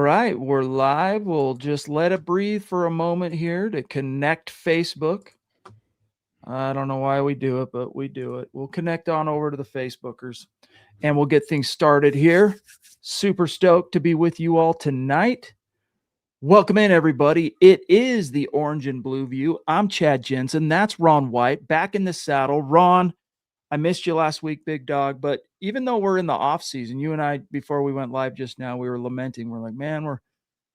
right, we're live. We'll just let it breathe for a moment here to connect Facebook. I don't know why we do it, but we do it. We'll connect on over to the Facebookers and we'll get things started here. Super stoked to be with you all tonight. Welcome in, everybody. It is the Orange and Blue View. I'm Chad Jensen. That's Ron White, back in the saddle. Ron, I missed you last week, big dog, but even though we're in the off season, you and I, before we went live just now, we were lamenting. We're like, man, we're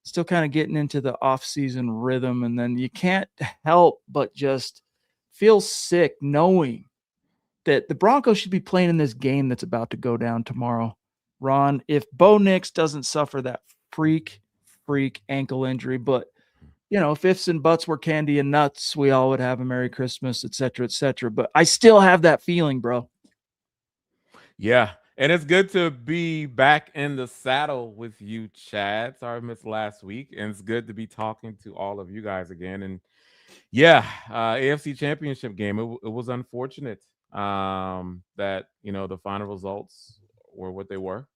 still kind of getting into the off-season rhythm, and then you can't help but just feel sick knowing that the Broncos should be playing in this game that's about to go down tomorrow. Ron, if Bo Nix doesn't suffer that freak ankle injury, but if ifs and buts were candy and nuts, we all would have a Merry Christmas, et cetera, et cetera. But I still have that feeling, bro. Yeah, and it's good to be back in the saddle with you, Chad. Sorry I missed last week, and it's good to be talking to all of you guys again. And yeah, AFC Championship game. It was unfortunate that the final results were what they were.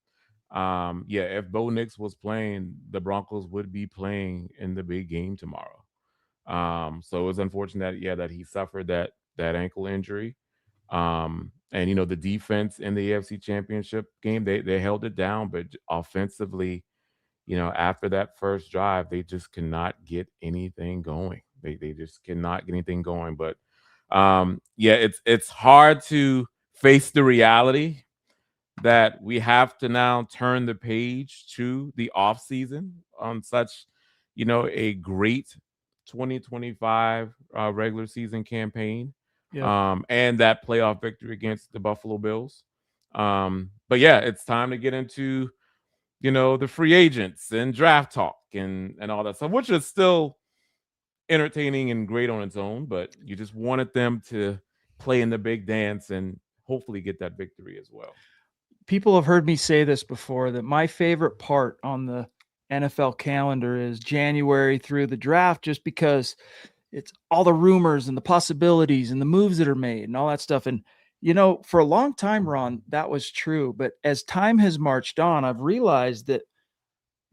Yeah, if Bo Nix was playing, the Broncos would be playing in the big game tomorrow. So it was unfortunate, that he suffered that ankle injury. And the defense in the AFC Championship game, they held it down, but offensively, after that first drive, they just cannot get anything going. They just cannot get anything going. But yeah, it's hard to face the reality that we have to now turn the page to the off season on such, a great 2025 regular season campaign. Yeah. And that playoff victory against the Buffalo Bills. But yeah, it's time to get into, the free agents and draft talk and all that stuff, which is still entertaining and great on its own, but you just wanted them to play in the big dance and hopefully get that victory as well. People have heard me say this before, that my favorite part on the NFL calendar is January through the draft, just because it's all the rumors and the possibilities and the moves that are made and all that stuff. And, for a long time, Ron, that was true. But as time has marched on, I've realized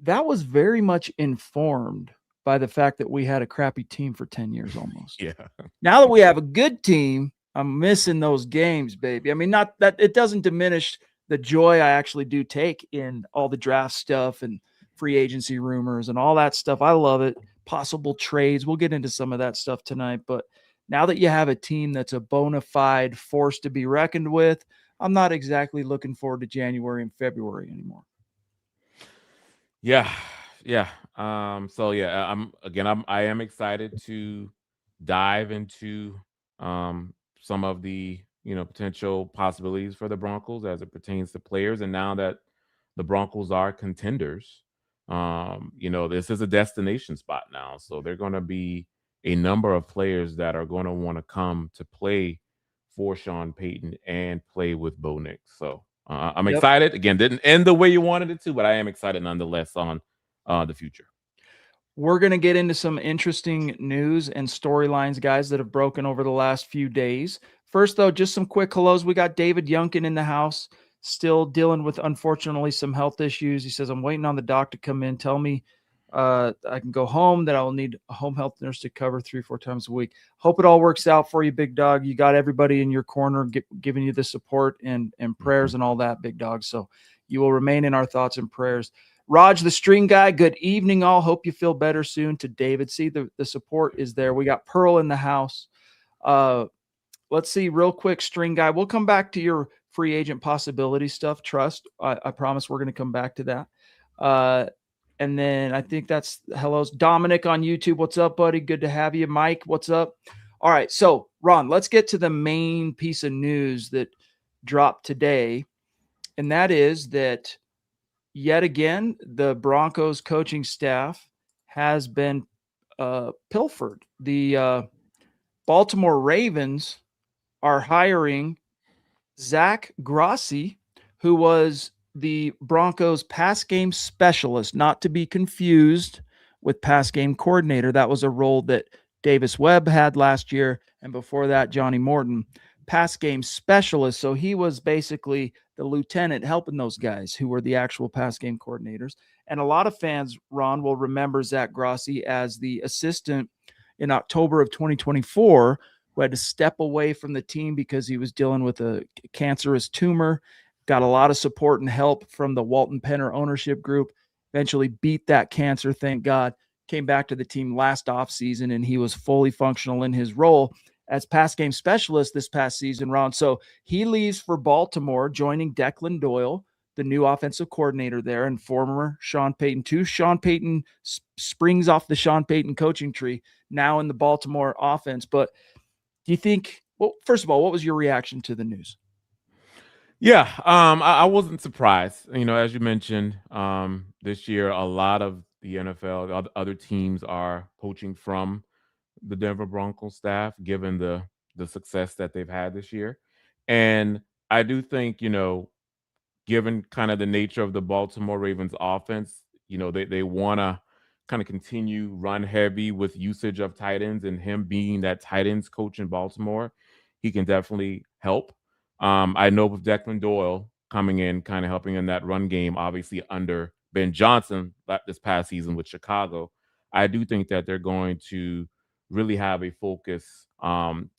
that was very much informed by the fact that we had a crappy team for 10 years almost. Yeah. Now that we have a good team, I'm missing those games, baby. I mean, not that it doesn't diminish the joy I actually do take in all the draft stuff and free agency rumors and all that stuff. I love it. Possible trades. We'll get into some of that stuff tonight. But now that you have a team that's a bona fide force to be reckoned with, I'm not exactly looking forward to January and February anymore. Yeah. Yeah. So yeah, I am excited to dive into some of the potential possibilities for the Broncos as it pertains to players. And now that the Broncos are contenders, this is a destination spot now. So they're going to be a number of players that are going to want to come to play for Sean Payton and play with Bo Nix. So I'm Yep. excited. Again, didn't end the way you wanted it to, but I am excited nonetheless on the future. We're going to get into some interesting news and storylines, guys, that have broken over the last few days. First, though, just some quick hellos. We got David Youngkin in the house, still dealing with, unfortunately, some health issues. He says, I'm waiting on the doc to come in, tell me I can go home, that I will need a home health nurse to cover 3-4 times a week. Hope it all works out for you, big dog. You got everybody in your corner giving you the support and prayers and all that, big dog. So you will remain in our thoughts and prayers. Raj, the string guy, good evening all. Hope you feel better soon. To David. See, the support is there. We got Pearl in the house. Let's see, real quick, string guy. We'll come back to your free agent possibility stuff. Trust. I promise we're going to come back to that. And then I think that's hellos. Dominic on YouTube. What's up, buddy? Good to have you. Mike, what's up? All right. So, Ron, let's get to the main piece of news that dropped today. And that is that yet again, the Broncos coaching staff has been pilfered. The Baltimore Ravens are hiring Zach Grossi, who was the Broncos pass game specialist, not to be confused with pass game coordinator. That was a role that Davis Webb had last year, and before that, Johnny Morton. Pass game specialist. So he was basically the lieutenant helping those guys who were the actual pass game coordinators. And a lot of fans, Ron, will remember Zach Grossi as the assistant in October of 2024, who had to step away from the team because he was dealing with a cancerous tumor. Got a lot of support and help from the Walton Penner ownership group. Eventually beat that cancer, thank God. Came back to the team last offseason, and he was fully functional in his role as pass game specialist this past season, Ron. So he leaves for Baltimore, joining Declan Doyle, the new offensive coordinator there, and former Sean Payton too. Sean Payton springs off the Sean Payton coaching tree now in the Baltimore offense. But do you think, well, first of all, what was your reaction to the news? Yeah, I wasn't surprised. As you mentioned, this year a lot of the NFL, other teams are poaching from the Denver Broncos staff, given the success that they've had this year. And I do think, given kind of the nature of the Baltimore Ravens offense, they want to kind of continue run heavy with usage of tight ends, and him being that tight ends coach in Baltimore, he can definitely help. I know with Declan Doyle coming in, kind of helping in that run game, obviously under Ben Johnson this past season with Chicago, I do think that they're going to really have a focus on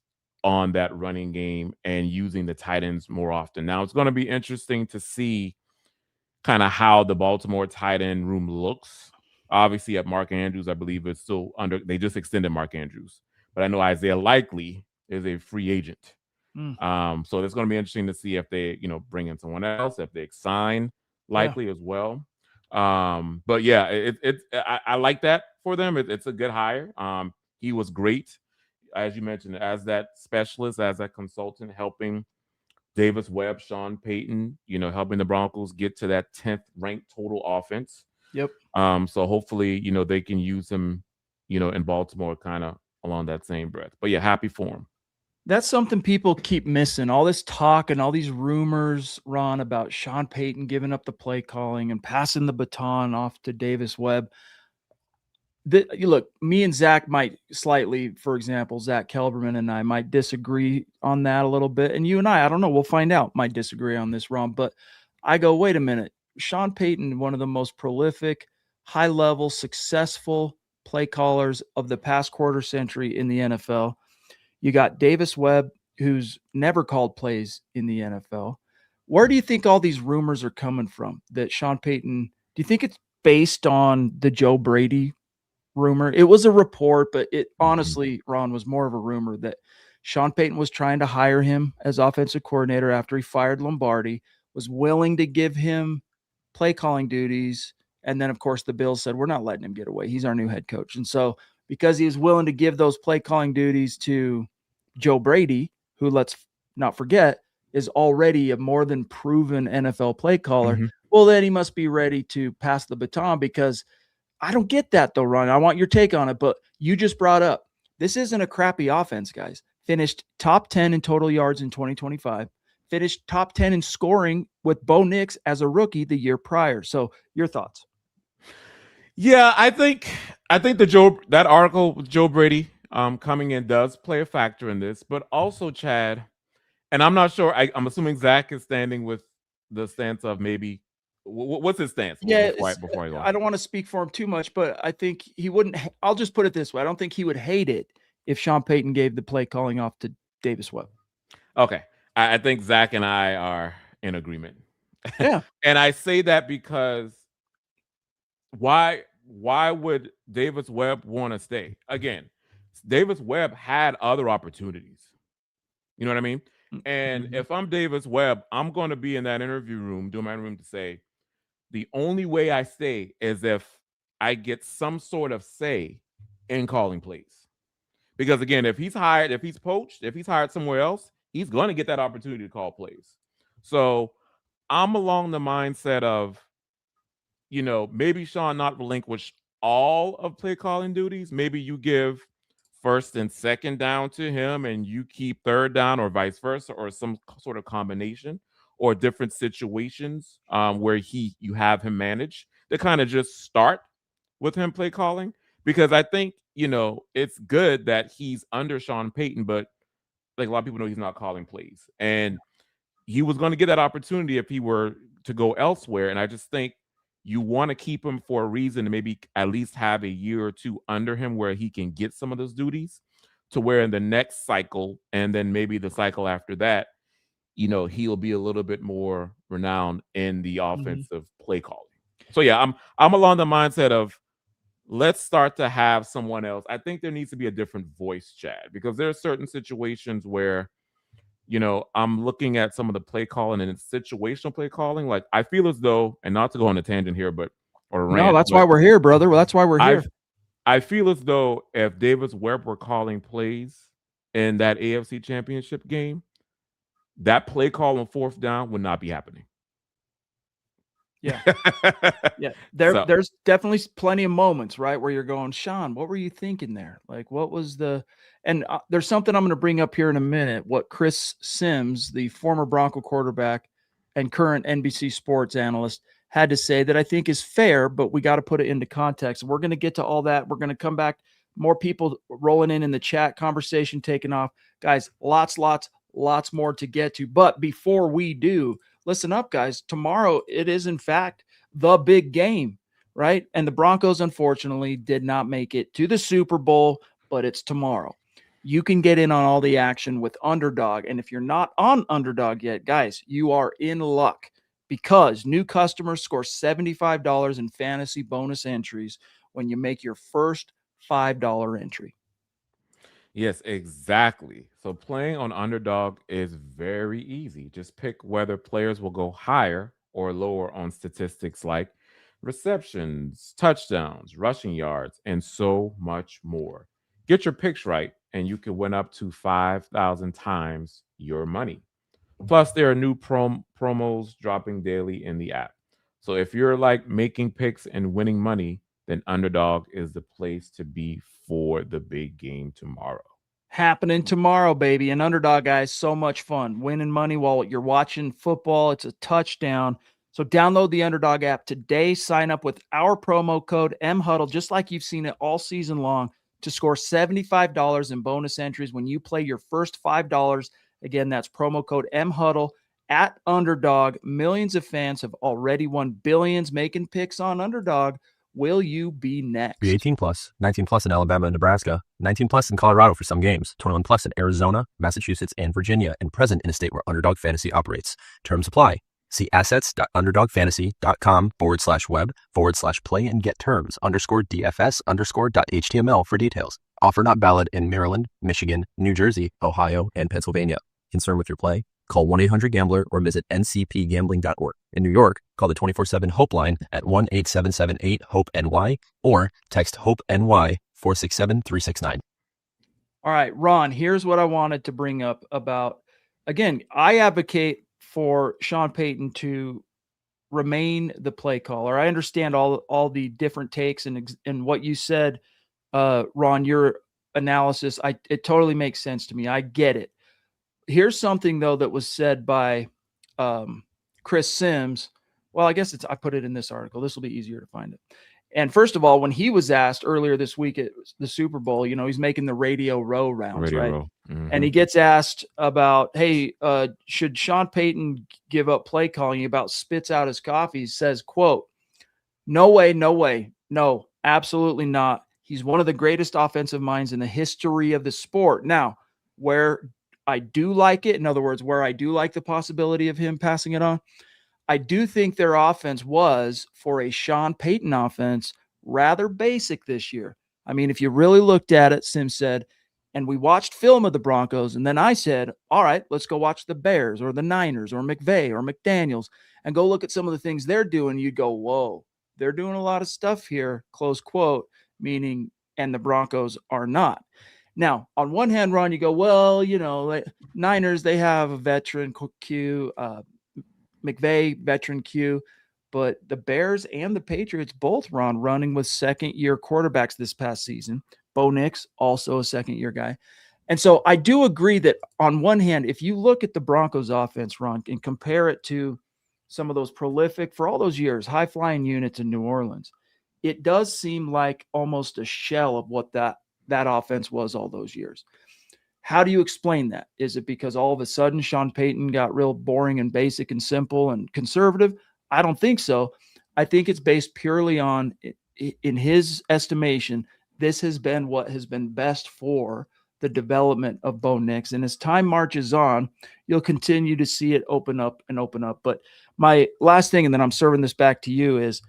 that running game and using the tight ends more often. Now, it's going to be interesting to see kind of how the Baltimore tight end room looks. Obviously, at Mark Andrews, I believe it's still under. They just extended Mark Andrews, but I know Isaiah Likely is a free agent. So it's going to be interesting to see if they, bring in someone else, if they sign Likely as well. But yeah, I like that for them. It's a good hire. He was great, as you mentioned, as that specialist, as that consultant, helping Davis Webb, Sean Payton, helping the Broncos get to that 10th ranked total offense. Yep. So hopefully, they can use him, in Baltimore kind of along that same breath. But yeah, happy for him. That's something people keep missing. All this talk and all these rumors, Ron, about Sean Payton giving up the play calling and passing the baton off to Davis Webb. Look, me and Zach might slightly, for example, Zach Kelberman and I might disagree on that a little bit. And you and I don't know, we'll find out, might disagree on this, Ron. But I go, wait a minute. Sean Payton, one of the most prolific, high level, successful play callers of the past quarter century in the NFL. You got Davis Webb, who's never called plays in the NFL. Where do you think all these rumors are coming from that Sean Payton, do you think it's based on the Joe Brady rumor? It was a report, but it honestly, Ron, was more of a rumor that Sean Payton was trying to hire him as offensive coordinator after he fired Lombardi, was willing to give him play calling duties. And then, of course, the Bills said, we're not letting him get away. He's our new head coach. And so, because he was willing to give those play calling duties to Joe Brady, who, let's not forget, is already a more than proven NFL play caller, well, then he must be ready to pass the baton. Because I don't get that, though, Ron. I want your take on it. But you just brought up, this isn't a crappy offense, guys. Finished top 10 in total yards in 2025. Finished top 10 in scoring with Bo Nix as a rookie the year prior. So your thoughts? Yeah, I think that article with Joe Brady coming in does play a factor in this, but also Chad, and I'm not sure. I'm assuming Zach is standing with the stance of maybe what's his stance? Yeah, before I go. I don't want to speak for him too much, but I think he wouldn't. I'll just put it this way: I don't think he would hate it if Sean Payton gave the play calling off to Davis Webb. Okay, I think Zach and I are in agreement. Yeah, and I say that because why would Davis Webb want to stay? Again, Davis Webb had other opportunities. You know what I mean? And if I'm Davis Webb, I'm going to be in that interview room, doing my room to say, the only way I stay is if I get some sort of say in calling plays. Because again, if he's poached, if he's hired somewhere else, he's going to get that opportunity to call plays. So I'm along the mindset of, maybe Sean not relinquish all of play calling duties. Maybe you give first and second down to him and you keep third down, or vice versa, or some sort of combination, or different situations where you have him manage to kind of just start with him play calling. Because I think, it's good that he's under Sean Payton, but like a lot of people know, he's not calling plays. And he was going to get that opportunity if he were to go elsewhere. And I just think, you want to keep him for a reason, to maybe at least have a year or two under him where he can get some of those duties, to where in the next cycle and then maybe the cycle after that, he'll be a little bit more renowned in the Mhm. offensive play calling. So yeah, I'm along the mindset of, let's start to have someone else. I think there needs to be a different voice, Chad, because there are certain situations where, I'm looking at some of the play calling, and it's situational play calling. Like, I feel as though, and not to go on a tangent here, or a No, rant, that's why but we're here, brother. Well, that's why we're I here. I feel as though if Davis Webb were calling plays in that AFC Championship game, that play call on fourth down would not be happening. Yeah. Yeah, So there's definitely plenty of moments, right, where you're going, Sean, what were you thinking there? Like, what was the? And there's something I'm going to bring up here in a minute. What Chris Sims, the former Bronco quarterback and current NBC Sports analyst, had to say that I think is fair, but we got to put it into context. We're going to get to all that. We're going to come back. More people rolling in the chat, conversation taking off, guys. Lots more to get to. But before we do, listen up, guys. Tomorrow it is in fact the big game, right? And the Broncos, unfortunately, did not make it to the Super Bowl, but it's tomorrow. You can get in on all the action with Underdog. And if you're not on Underdog yet, guys, you are in luck, because new customers score $75 in fantasy bonus entries when you make your first $5 entry. yes, exactly. So playing on Underdog is very easy. Just pick whether players will go higher or lower on statistics like receptions, touchdowns, rushing yards, and so much more. Get your picks right, and you can win up to 5,000 times your money. Plus, there are new promos dropping daily in the app. So if you're like making picks and winning money, then Underdog is the place to be for the big game tomorrow. Happening tomorrow, baby. And Underdog, guys, so much fun. Winning money while you're watching football. It's a touchdown. So download the Underdog app today. Sign up with our promo code MHuddle, just like you've seen it all season long, to score $75 in bonus entries when you play your first $5. Again, that's promo code MHuddle at Underdog. Millions of fans have already won billions making picks on Underdog. Will you be next? Be 18 plus, 19 plus in Alabama and Nebraska, 19 plus in Colorado for some games, 21 plus in Arizona, Massachusetts, and Virginia, and present in a state where Underdog Fantasy operates. Terms apply. See assets.underdogfantasy.com/web/play and get terms _DFS_.html for details. Offer not valid in Maryland, Michigan, New Jersey, Ohio, and Pennsylvania. Concerned with your play? Call 1-800-GAMBLER or visit ncpgambling.org. In New York, call the 24/7 HOPE line at 1-877-8-HOPE-NY or text HOPE-NY 467-369. All right, Ron, here's what I wanted to bring up about, again, I advocate for Sean Payton to remain the play caller. I understand all the different takes and what you said, Ron, your analysis, it totally makes sense to me. I get it. Here's something though that was said by Chris Sims. Well, I guess I put it in this article. This will be easier to find it. And first of all, when he was asked earlier this week at the Super Bowl, he's making the Radio Row rounds, Radio right? Row. Mm-hmm. And he gets asked about, hey, should Sean Payton give up play calling? He about spits out his coffee. He says, quote, no way, no, absolutely not. He's one of the greatest offensive minds in the history of the sport. Now, where I do like it, in other words, where I do like the possibility of him passing it on, I do think their offense was, for a Sean Payton offense, rather basic this year. I mean, if you really looked at it, Sim said, and we watched film of the Broncos, and then I said, all right, let's go watch the Bears or the Niners or McVay or McDaniels and go look at some of the things they're doing. You'd go, whoa, they're doing a lot of stuff here, close quote, meaning, and the Broncos are not. Now, on one hand, Ron, you go, well, Niners, they have a veteran Q, McVay, veteran Q, but the Bears and the Patriots both, Ron, running with second-year quarterbacks this past season. Bo Nix, also a second-year guy. And so I do agree that on one hand, if you look at the Broncos offense, Ron, and compare it to some of those prolific, for all those years, high-flying units in New Orleans, it does seem like almost a shell of what that offense was all those years. How do you explain that? Is it because all of a sudden Sean Payton got real boring and basic and simple and conservative? I don't think so. I think it's based purely on, in his estimation, this has been what has been best for the development of Bo Nix. And as time marches on, you'll continue to see it open up and open up. But my last thing, and then I'm serving this back to you, is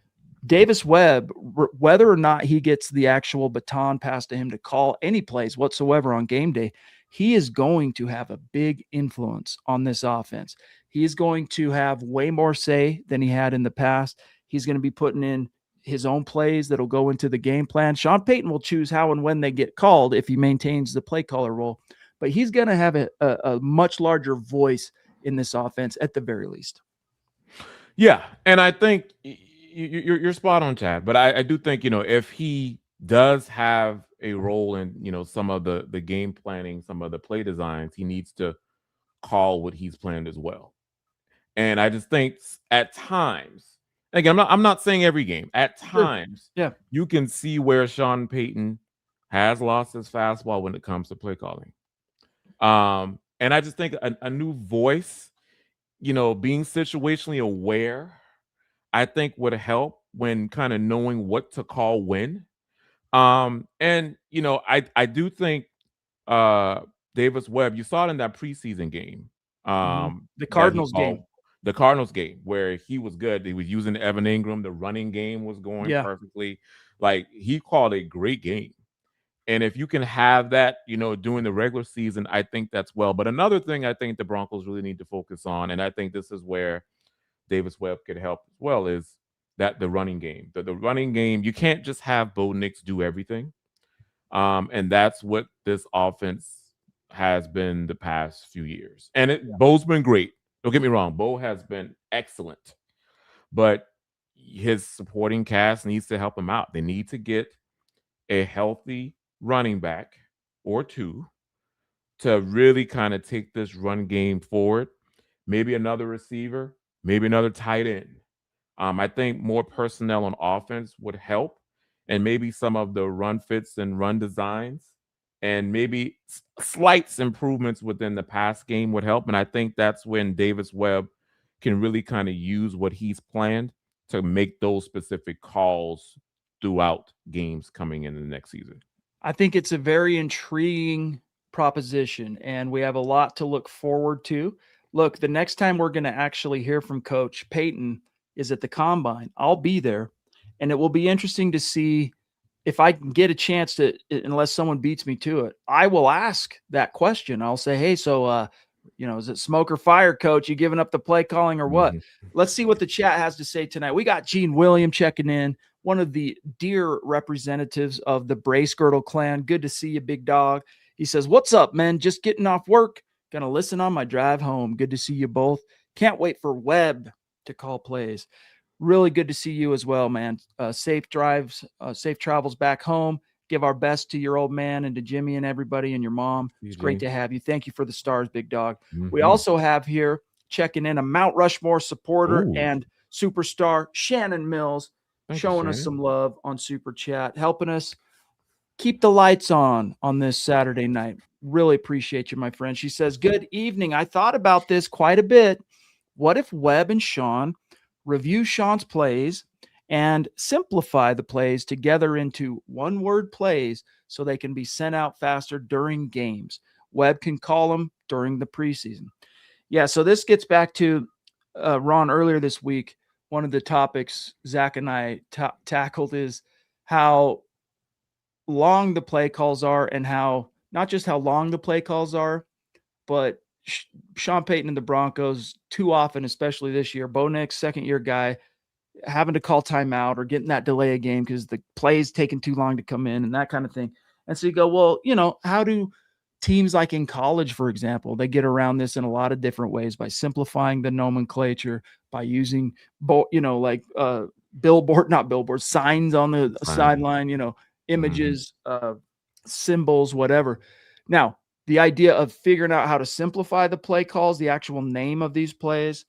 Davis Webb, whether or not he gets the actual baton passed to him to call any plays whatsoever on game day, he is going to have a big influence on this offense. He is going to have way more say than he had in the past. He's going to be putting in his own plays that'll go into the game plan. Sean Payton will choose how and when they get called if he maintains the play caller role, but he's going to have a much larger voice in this offense at the very least. Yeah, and I think you're spot on, Chad. But I do think, if he does have a role in, some of the game planning, some of the play designs, he needs to call what he's planned as well. And I just think at times, again, I'm not saying every game. At times, yeah, you can see where Sean Payton has lost his fastball when it comes to play calling. And I just think a new voice, being situationally aware, I think would help when kind of knowing what to call when. And I do think Davis Webb, you saw it in that preseason game. The Cardinals game. The Cardinals game where he was good. He was using Evan Ingram. The running game was going perfectly. Like, he called a great game. And if you can have that, during the regular season, I think that's well. But another thing I think the Broncos really need to focus on, and I think this is where Davis Webb could help as well, is that the running game. The running game, you can't just have Bo Nix do everything. And that's what this offense has been the past few years. And Bo's been great. Don't get me wrong. Bo has been excellent. But his supporting cast needs to help him out. They need to get a healthy running back or two to really kind of take this run game forward. Maybe another receiver, maybe another tight end. I think more personnel on offense would help, and maybe some of the run fits and run designs, and maybe slight improvements within the pass game would help. And I think that's when Davis Webb can really kind of use what he's planned to make those specific calls throughout games coming in the next season. I think it's a very intriguing proposition, and we have a lot to look forward to. Look, the next time we're going to actually hear from Coach Payton is at the Combine. I'll be there, and it will be interesting to see if I can get a chance to, unless someone beats me to it, I will ask that question. I'll say, hey, so, is it smoke or fire, Coach? You giving up the play calling or what? Let's see what the chat has to say tonight. We got Gene William checking in, one of the dear representatives of the Brace Girdle clan. Good to see you, big dog. He says, what's up, man? Just getting off work. Gonna listen on my drive home. Good to see you both. Can't wait for Webb to call plays. Really good to see you as well, man. Safe drives, safe travels back home. Give our best to your old man and to Jimmy and everybody and your mom. It's great to have you. Thank you for the stars, big dog. We also have here checking in a Mount Rushmore supporter and superstar, Shannon Mills, showing us some love on Super Chat, helping us keep the lights on this Saturday night. Really appreciate you, my friend. She says, good evening. I thought about this quite a bit. What if Webb and Sean review Sean's plays and simplify the plays together into one-word plays so they can be sent out faster during games? Webb can call them during the preseason. Yeah, so this gets back to Ron earlier this week. One of the topics Zach and I tackled is how long the play calls are, and how not just how long the play calls are, but Sean Payton and the Broncos too often, especially this year, Bo Nix, second-year guy, having to call timeout or getting that delay a game because the play's taking too long to come in and that kind of thing. And so you go, well, how do teams like in college, for example, they get around this in a lot of different ways by simplifying the nomenclature, by using, signs on the sideline, images, symbols, whatever. Now, the idea of figuring out how to simplify the play calls, the actual name of these plays,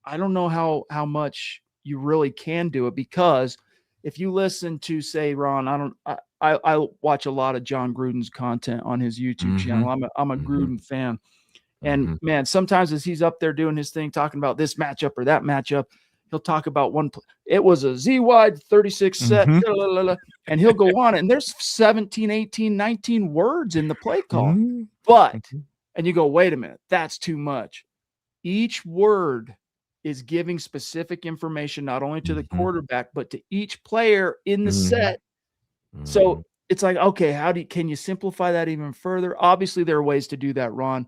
I don't know how much you really can do it, because if you listen to, say, Ron, I watch a lot of John Gruden's content on his YouTube channel. I'm a Gruden fan. And man, sometimes as he's up there doing his thing, talking about this matchup or that matchup, he'll talk about it was a Z wide 36 set, and he'll go on. And there's 17, 18, 19 words in the play call. But, and you go, wait a minute, that's too much. Each word is giving specific information, not only to the quarterback, but to each player in the set. So it's like, okay, can you simplify that even further? Obviously, there are ways to do that, Ron,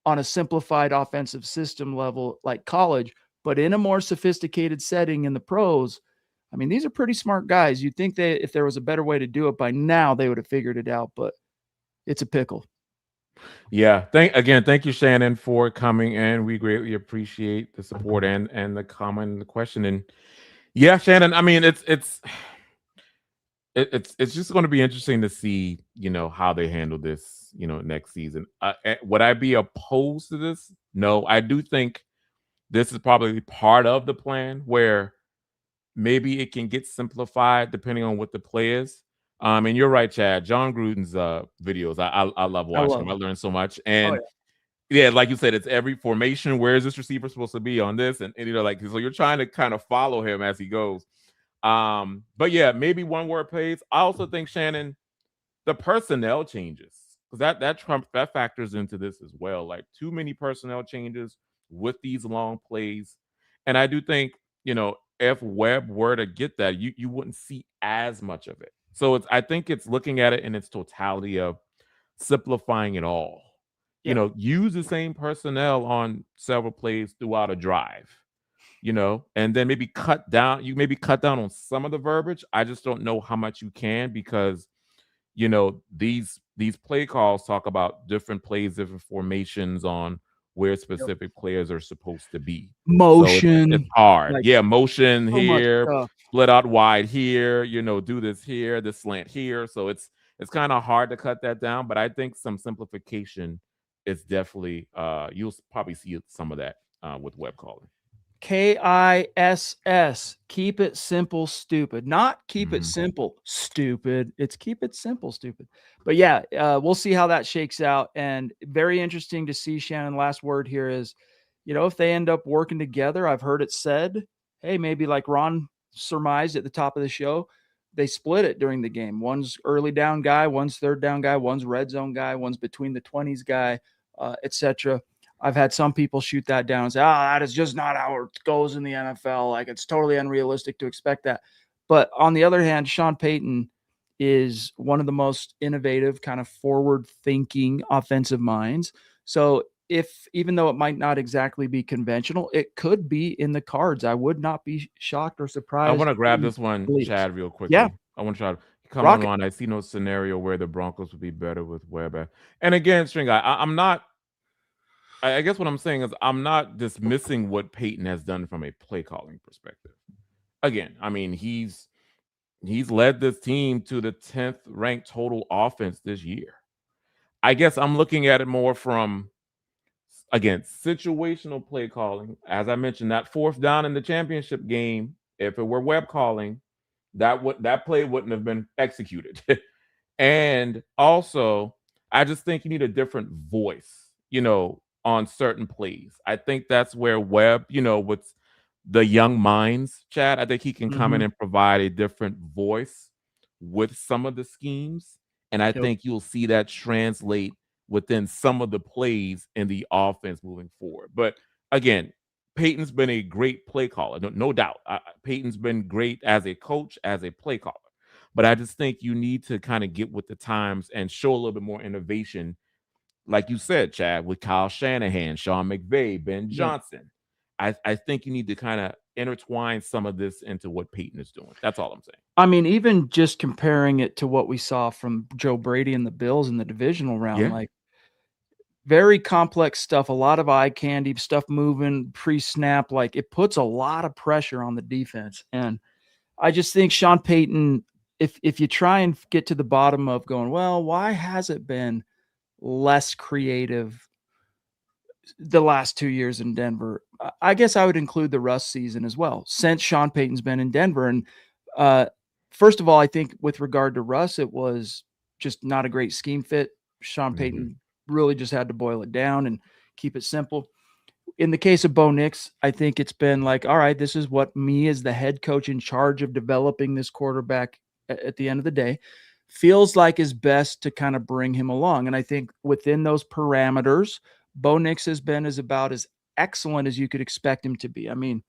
on a simplified offensive system level like college, but in a more sophisticated setting in the pros, I mean, these are pretty smart guys. You'd think that if there was a better way to do it by now, they would have figured it out, but it's a pickle. Yeah. Thank you, Shannon, for coming in. We greatly appreciate the support and the comment and the question. And yeah, Shannon, I mean, it's just going to be interesting to see, how they handle this, next season. Would I be opposed to this? No, I do think this is probably part of the plan where maybe it can get simplified depending on what the play is. And you're right, Chad. John Gruden's videos, I love watching them. I learned so much. And yeah, like you said, it's every formation. Where is this receiver supposed to be on this? And so you're trying to kind of follow him as he goes. But yeah, maybe one word plays. I also think, Shannon, the personnel changes, because that factors into this as well. Like too many personnel changes with these long plays. And I do think, if Webb were to get that, you wouldn't see as much of it. So I think it's looking at it in its totality of simplifying it all. Yeah. Use the same personnel on several plays throughout a drive, and then maybe cut down on some of the verbiage. I just don't know how much you can, because, these play calls talk about different plays, different formations on where specific players are supposed to be. Motion. So it's hard. Motion so here, split out wide here, do this here, this slant here. So it's kind of hard to cut that down, but I think some simplification is definitely you'll probably see some of that with web calling. KISS, keep it simple, stupid. Not keep it simple, stupid. It's keep it simple, stupid. But yeah, we'll see how that shakes out. And very interesting to see, Shannon, last word here is, if they end up working together, I've heard it said, hey, maybe like Ron surmised at the top of the show, they split it during the game. One's early down guy, one's third down guy, one's red zone guy, one's between the 20s guy, etc. I've had some people shoot that down and say, that is just not how it goes in the NFL. Like, it's totally unrealistic to expect that. But on the other hand, Sean Payton is one of the most innovative, kind of forward-thinking offensive minds. So even though it might not exactly be conventional, it could be in the cards. I would not be shocked or surprised. I want to grab this one, Chad, real quickly. Yeah. I want to try to come on. I see no scenario where the Broncos would be better with Webb. And again, String Guy, I'm not – I guess what I'm saying is I'm not dismissing what Payton has done from a play calling perspective. Again, I mean, he's led this team to the 10th ranked total offense this year. I guess I'm looking at it more from, again, situational play calling. As I mentioned, that fourth down in the championship game, if it were web calling, that play wouldn't have been executed. And also, I just think you need a different voice, on certain plays. I think that's where Webb, with the young minds, Chad, I think he can come in and provide a different voice with some of the schemes. And I think you'll see that translate within some of the plays in the offense moving forward. But again, Payton's been a great play caller, no doubt. Payton's been great as a coach, as a play caller. But I just think you need to kind of get with the times and show a little bit more innovation. Like you said, Chad, with Kyle Shanahan, Sean McVay, Ben Johnson. I think you need to kind of intertwine some of this into what Payton is doing. That's all I'm saying. I mean, even just comparing it to what we saw from Joe Brady and the Bills in the divisional round, like very complex stuff, a lot of eye candy, stuff moving pre-snap. Like, it puts a lot of pressure on the defense. And I just think Sean Payton, if you try and get to the bottom of going, well, why has it been less creative the last 2 years in Denver? I guess I would include the Russ season as well, since Sean Payton's been in Denver. And first of all, I think with regard to Russ, it was just not a great scheme fit. Sean Payton really just had to boil it down and keep it simple. In the case of Bo Nix, I think it's been like, all right, this is what me as the head coach in charge of developing this quarterback at the end of the day feels like is best to kind of bring him along. And I think within those parameters, Bo Nix has been about as excellent as you could expect him to be. I mean,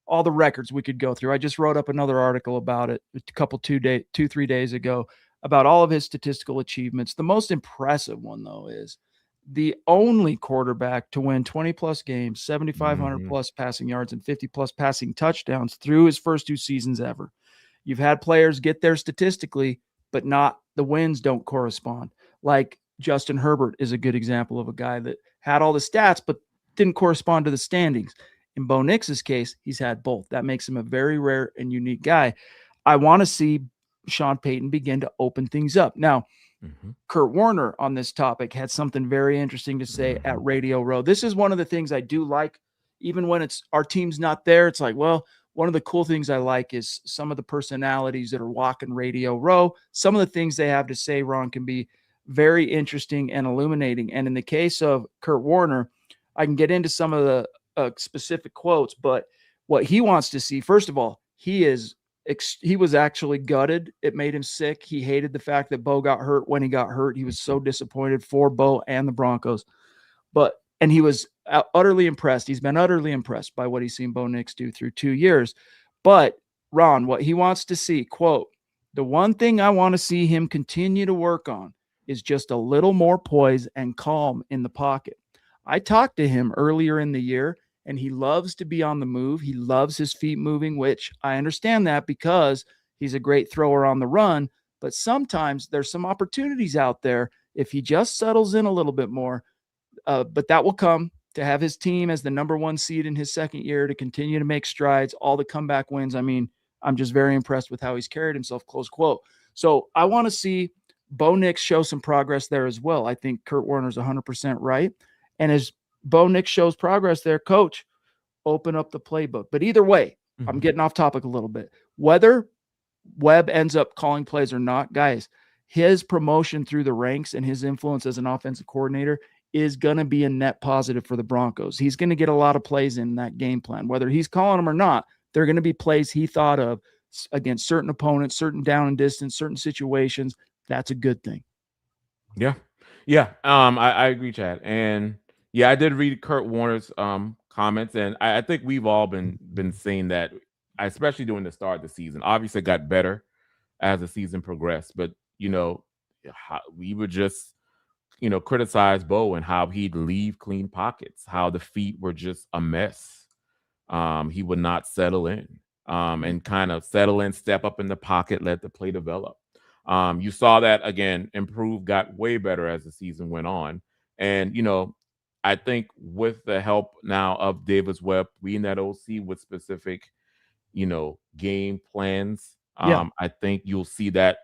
all the records we could go through. I just wrote up another article about it a couple 3 days ago about all of his statistical achievements. The most impressive one though is the only quarterback to win 20 plus games, 7,500 plus passing yards, and 50 plus passing touchdowns through his first 2 seasons ever. You've had players get there statistically, but not the wins don't correspond. Like Justin Herbert is a good example of a guy that had all the stats, but didn't correspond to the standings. In Bo Nix's case, he's had both. That makes him a very rare and unique guy. I want to see Sean Payton begin to open things up. Now, Kurt Warner on this topic had something very interesting to say at Radio Row. This is one of the things I do like, even when it's our team's not there. It's like, well, one of the cool things I like is some of the personalities that are walking Radio Row. Some of the things they have to say, Ron, can be very interesting and illuminating. And in the case of Kurt Warner, I can get into some of the specific quotes, but what he wants to see, first of all, he was actually gutted. It made him sick. He hated the fact that Bo got hurt when he got hurt. He was so disappointed for Bo and the Broncos, and he was utterly impressed. He's been utterly impressed by what he's seen Bo Nix do through 2 years. But Ron, what he wants to see, quote, the one thing I want to see him continue to work on is just a little more poise and calm in the pocket. I talked to him earlier in the year, and he loves to be on the move. He loves his feet moving, which I understand that because he's a great thrower on the run. But sometimes there's some opportunities out there if he just settles in a little bit more. But that will come to have his team as the number 1 seed in his second year, to continue to make strides, all the comeback wins. I mean, I'm just very impressed with how he's carried himself, close quote. So I want to see Bo Nix show some progress there as well. I think Kurt Warner's 100% right. And as Bo Nix shows progress there, coach, open up the playbook. But either way, I'm getting off topic a little bit. Whether Webb ends up calling plays or not, guys, his promotion through the ranks and his influence as an offensive coordinator is going to be a net positive for the Broncos. He's going to get a lot of plays in that game plan. Whether he's calling them or not, they're going to be plays he thought of against certain opponents, certain down and distance, certain situations. That's a good thing. Yeah. Yeah. I agree, Chad. And yeah, I did read Kurt Warner's comments, and I think we've all been saying that, especially during the start of the season. Obviously, it got better as the season progressed, but we would just criticize Bo and how he'd leave clean pockets, how the feet were just a mess. He would not settle in and kind of settle in, step up in the pocket, let the play develop. You saw that again improve, got way better as the season went on. And, I think with the help now of Davis Webb, being that OC with specific, game plans, I think you'll see that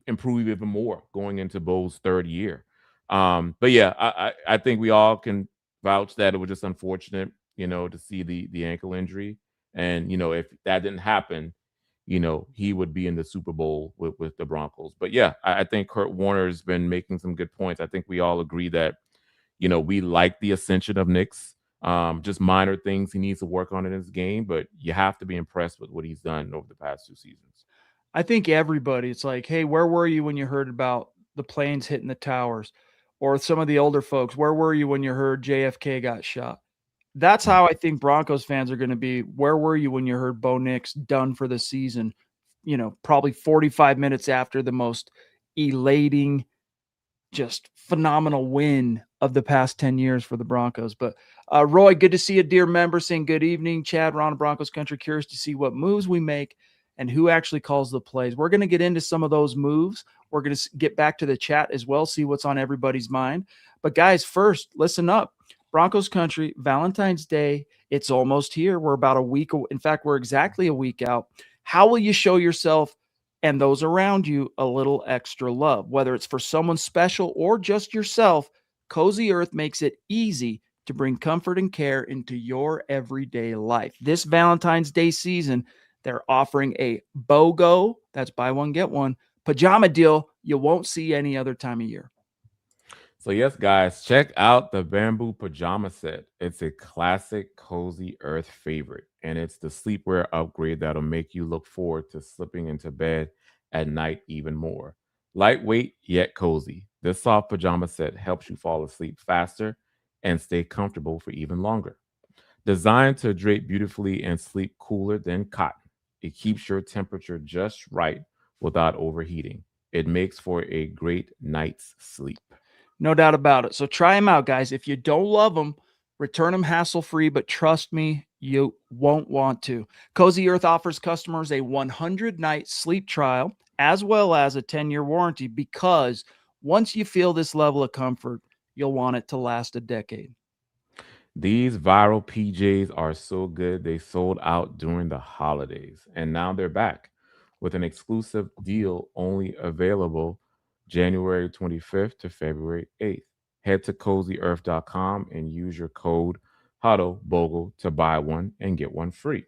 improve even more going into Bo's 3rd year. But yeah, I think we all can vouch that it was just unfortunate, to see the ankle injury. And, if that didn't happen, he would be in the Super Bowl with the Broncos. But yeah, I think Kurt Warner has been making some good points. I think we all agree that, we like the ascension of Nix. Just minor things he needs to work on in his game, but you have to be impressed with what he's done over the past 2 seasons. I think everybody, it's like, hey, where were you when you heard about the planes hitting the towers? Or some of the older folks, where were you when you heard JFK got shot? That's how I think Broncos fans are going to be. Where were you when you heard Bo Nix done for the season? Probably 45 minutes after the most elating, just phenomenal win of the past 10 years for the Broncos. But Roy, good to see a dear member saying good evening. Chad, Ron, Broncos Country, curious to see what moves we make and who actually calls the plays. We're going to get into some of those moves. We're going to get back to the chat as well, see what's on everybody's mind. But guys, first, listen up. Broncos Country, Valentine's Day, it's almost here. We're about a week. In fact, we're exactly a week out. How will you show yourself and those around you a little extra love? Whether it's for someone special or just yourself, Cozy Earth makes it easy to bring comfort and care into your everyday life. This Valentine's Day season, they're offering a BOGO, that's buy one, get one, pajama deal you won't see any other time of year. So yes, guys, check out the bamboo pajama set. It's a classic cozy earth favorite, and it's the sleepwear upgrade that'll make you look forward to slipping into bed at night even more. Lightweight yet cozy. This soft pajama set helps you fall asleep faster and stay comfortable for even longer. Designed to drape beautifully and sleep cooler than cotton, it keeps your temperature just right without overheating. It makes for a great night's sleep. No doubt about it. So try them out, guys. If you don't love them, return them hassle-free, but trust me, you won't want to. Cozy Earth offers customers a 100-night sleep trial as well as a 10-year warranty because once you feel this level of comfort, you'll want it to last a decade. These viral PJs are so good they sold out during the holidays, and now they're back with an exclusive deal only available January 25th to February 8th. Head to cozyearth.com and use your code Huddle Bogle to buy one and get one free.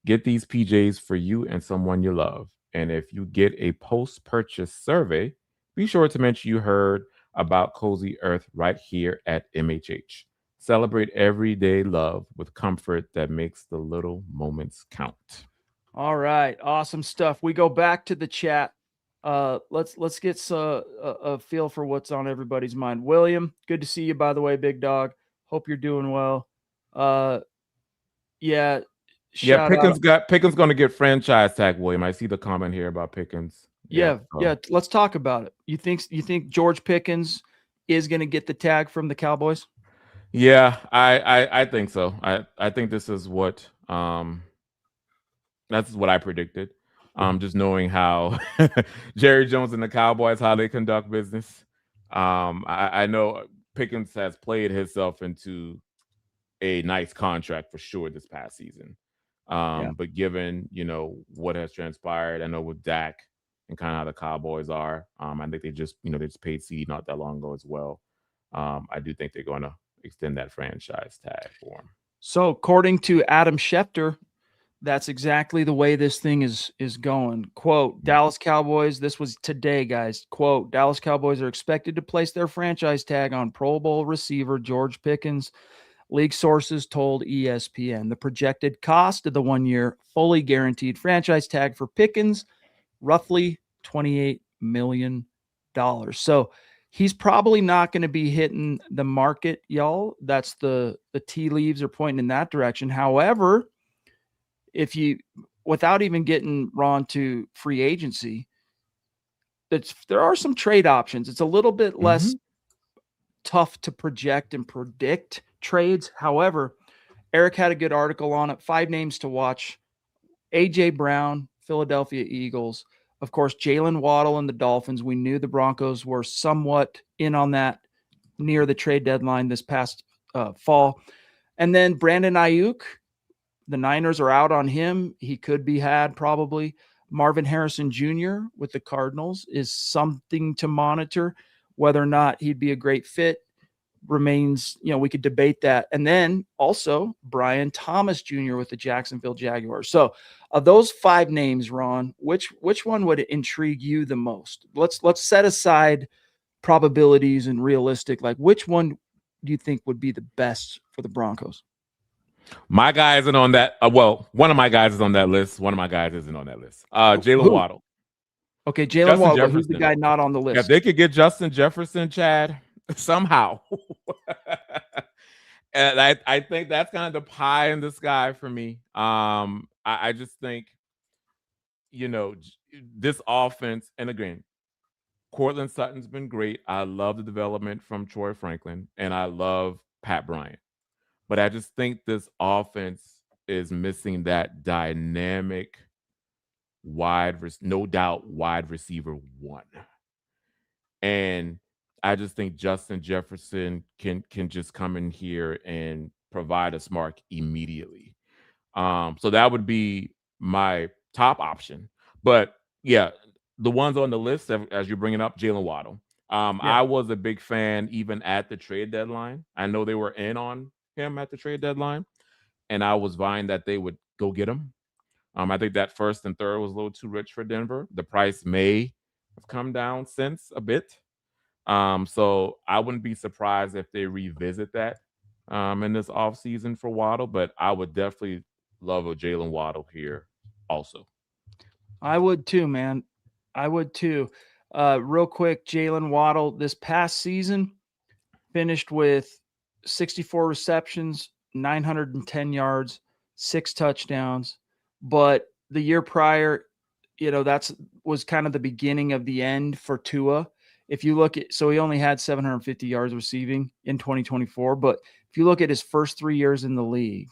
Get these PJs for you and someone you love. And if you get a post purchase survey, be sure to mention you heard about Cozy Earth right here at MHH. Celebrate everyday love with comfort that makes the little moments count. All right, awesome stuff. We go back to the chat. Let's get a feel for what's on everybody's mind. William, good to see you, by the way, big dog. Hope you're doing well. Yeah, Yeah, shout out. Pickens gonna get franchise tag, William. I see the comment here about Pickens. Yeah, so- yeah. Let's talk about it. You think George Pickens is going to get the tag from the Cowboys? Yeah, I think so. I think this is what that's what I predicted. Just knowing how Jerry Jones and the Cowboys, how they conduct business. I know Pickens has played himself into a nice contract for sure this past season. But given, what has transpired, I know with Dak and kind of how the Cowboys are, I think they just paid CD not that long ago as well. I do think they're going to extend that franchise tag for him. So according to Adam Schefter, that's exactly the way this thing is going. Quote, Dallas Cowboys, this was today, guys. Quote, Dallas Cowboys are expected to place their franchise tag on Pro Bowl receiver George Pickens. League sources told ESPN the projected cost of the 1-year fully guaranteed franchise tag for Pickens, roughly $28 million. So he's probably not going to be hitting the market, y'all. That's the tea leaves are pointing in that direction. However, if you, without even getting Ron to free agency, there are some trade options. It's a little bit less tough to project and predict trades. However, Eric had a good article on it. 5 names to watch: AJ Brown, Philadelphia Eagles, of course, Jalen Waddle and the Dolphins. We knew the Broncos were somewhat in on that near the trade deadline this past fall. And then Brandon Ayuk, the Niners are out on him. He could be had probably. Marvin Harrison Jr. with the Cardinals is something to monitor. Whether or not he'd be a great fit remains, we could debate that. And then also Brian Thomas Jr. with the Jacksonville Jaguars. So of those 5 names, Ron, which one would intrigue you the most? Let's set aside probabilities and realistic. Like, which one do you think would be the best for the Broncos? My guy isn't on that. One of my guys is on that list. One of my guys isn't on that list. Jalen Waddle. Okay, Jalen Waddle. Who's the guy not on the list? If they could get Justin Jefferson, Chad, somehow. And I think that's kind of the pie in the sky for me. I just think, this offense, and again, Cortland Sutton's been great. I love the development from Troy Franklin, and I love Pat Bryant. But I just think this offense is missing that dynamic no doubt wide receiver 1. And I just think Justin Jefferson can just come in here and provide a spark immediately. So that would be my top option. But yeah, the ones on the list, as you're bringing up, Jalen Waddle. I was a big fan even at the trade deadline. I know they were in on him at the trade deadline, and I was vying that they would go get him. I think that 1st and 3rd was a little too rich for Denver. The price may have come down since a bit, So I wouldn't be surprised if they revisit that in this offseason for Waddle, but I would definitely love a Jalen Waddle here also. I would too, man. I would too. Real quick, Jalen Waddle this past season finished with 64 receptions, 910 yards, 6 touchdowns. But the year prior, that's was kind of the beginning of the end for Tua. If you look at, so he only had 750 yards receiving in 2024. But if you look at his first 3 years in the league,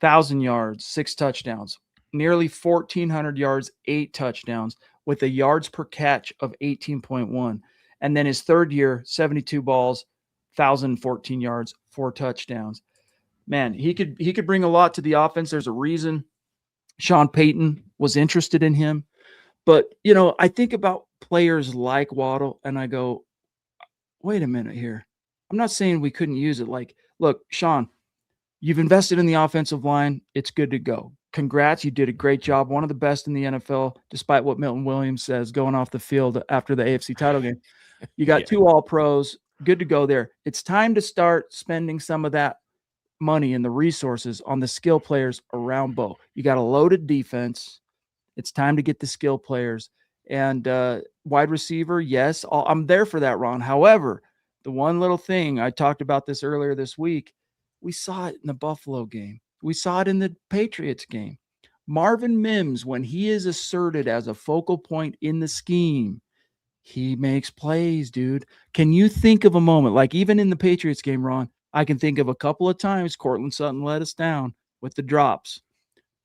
1,000 yards, 6 touchdowns, nearly 1,400 yards, 8 touchdowns, with a yards per catch of 18.1. And then his third year, 72 balls, 1,014 yards, 4 touchdowns. Man, he could bring a lot to the offense. There's a reason Sean Payton was interested in him. But, I think about players like Waddle and I go, wait a minute here. I'm not saying we couldn't use it. Like, look, Sean, you've invested in the offensive line. It's good to go. Congrats. You did a great job. One of the best in the NFL, despite what Milton Williams says going off the field after the AFC title game. You got 2 All-Pros. Good to go there. It's time to start spending some of that money and the resources on the skill players around Bo. You got a loaded defense. It's time to get the skill players. And wide receiver, yes, I'm there for that, Ron. However, the one little thing, I talked about this earlier this week, we saw it in the Buffalo game. We saw it in the Patriots game. Marvin Mims, when he is asserted as a focal point in the scheme, he makes plays, dude. Can you think of a moment, like even in the Patriots game, Ron, I can think of a couple of times Cortland Sutton let us down with the drops.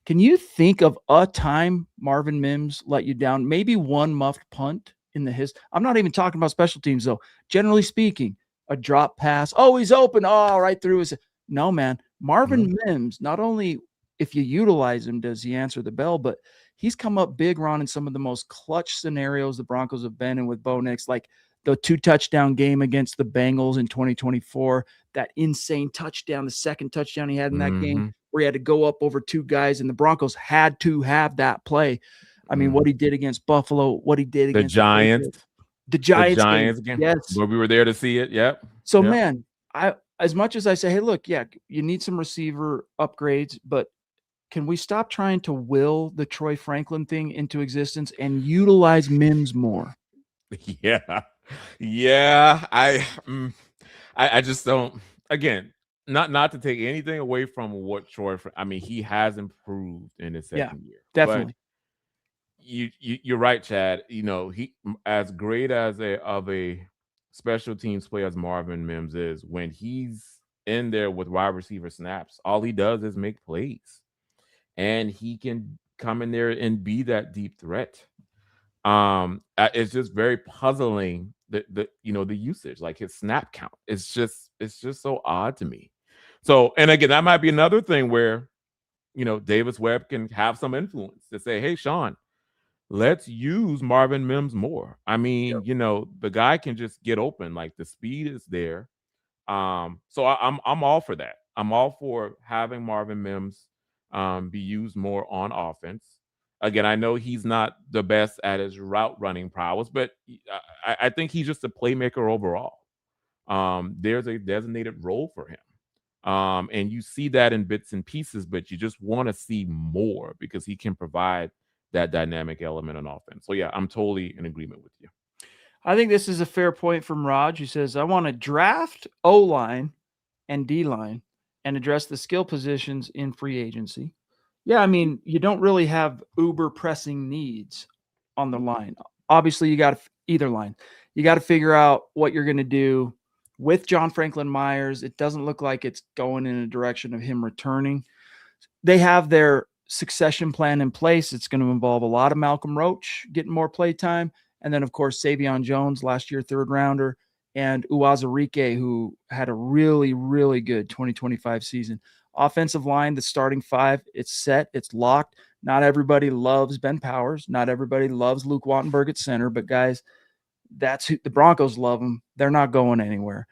Can you think of a time Marvin Mims let you down? Maybe one muffed punt in the I'm not even talking about special teams, though. Generally speaking, a drop pass. Oh, he's open. Oh, right through his. No, man. Marvin Mims, not only if you utilize him, does he answer the bell, but he's come up big, Ron, in some of the most clutch scenarios the Broncos have been in with Bo Nix, like the 2-touchdown game against the Bengals in 2024, that insane touchdown, the second touchdown he had in that game, where he had to go up over 2 guys, and the Broncos had to have that play. I mean, what he did against Buffalo, what he did against the Giants game. Yes. Where we were there to see it. Yep. So, man, as much as I say, hey, look, yeah, you need some receiver upgrades, but can we stop trying to will the Troy Franklin thing into existence and utilize Mims more? Yeah. I just don't. Again, not to take anything away from what Troy. I mean, he has improved in his second year. Definitely. But you're right, Chad. He, as great as a special teams player as Marvin Mims is, when he's in there with wide receiver snaps, all he does is make plays, and he can come in there and be that deep threat. It's just very puzzling the usage, like his snap count. It's just so odd to me. So, and again, that might be another thing where Davis Webb can have some influence to say, hey, Sean, let's use Marvin Mims more. I mean, the guy can just get open, like the speed is there. So I'm all for that. I'm all for having Marvin Mims be used more on offense. Again, I know he's not the best at his route running prowess, but I think he's just a playmaker overall. There's a designated role for him. And you see that in bits and pieces, but you just want to see more because he can provide that dynamic element on offense. So, yeah, I'm totally in agreement with you. I think this is a fair point from Raj, who says, I want to draft O-line and D-line and address the skill positions in free agency. Yeah, I mean, you don't really have uber pressing needs on the line. Obviously, you got either line. You got to figure out what you're going to do with John Franklin Myers. It doesn't look like it's going in a direction of him returning. They have their succession plan in place. It's going to involve a lot of Malcolm Roach getting more play time. And then, of course, Savion Jones, last year, 3rd rounder, and Uwazurike, who had a really, really good 2025 season. Offensive line, the starting 5, it's set, it's locked. Not everybody loves Ben Powers. Not everybody loves Luke Wattenberg at center, but guys, that's who the Broncos love them. They're not going anywhere.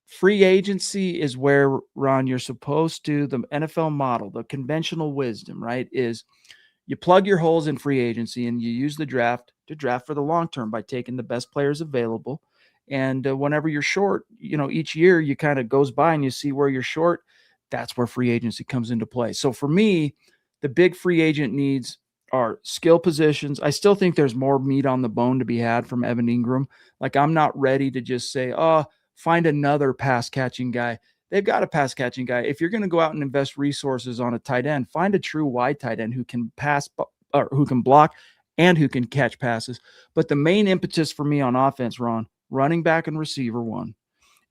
Free agency is where, Ron, you're supposed to, the NFL model, the conventional wisdom, right, is you plug your holes in free agency and you use the draft to draft for the long term by taking the best players available. And whenever you're short, each year you kind of goes by and you see where you're short. That's where free agency comes into play. So for me, the big free agent needs are skill positions. I still think there's more meat on the bone to be had from Evan Ingram. Like, I'm not ready to just say, oh, find another pass catching guy. They've got a pass catching guy. If you're going to go out and invest resources on a tight end, find a true wide tight end who can pass or who can block and who can catch passes. But the main impetus for me on offense, Ron, running back and receiver one.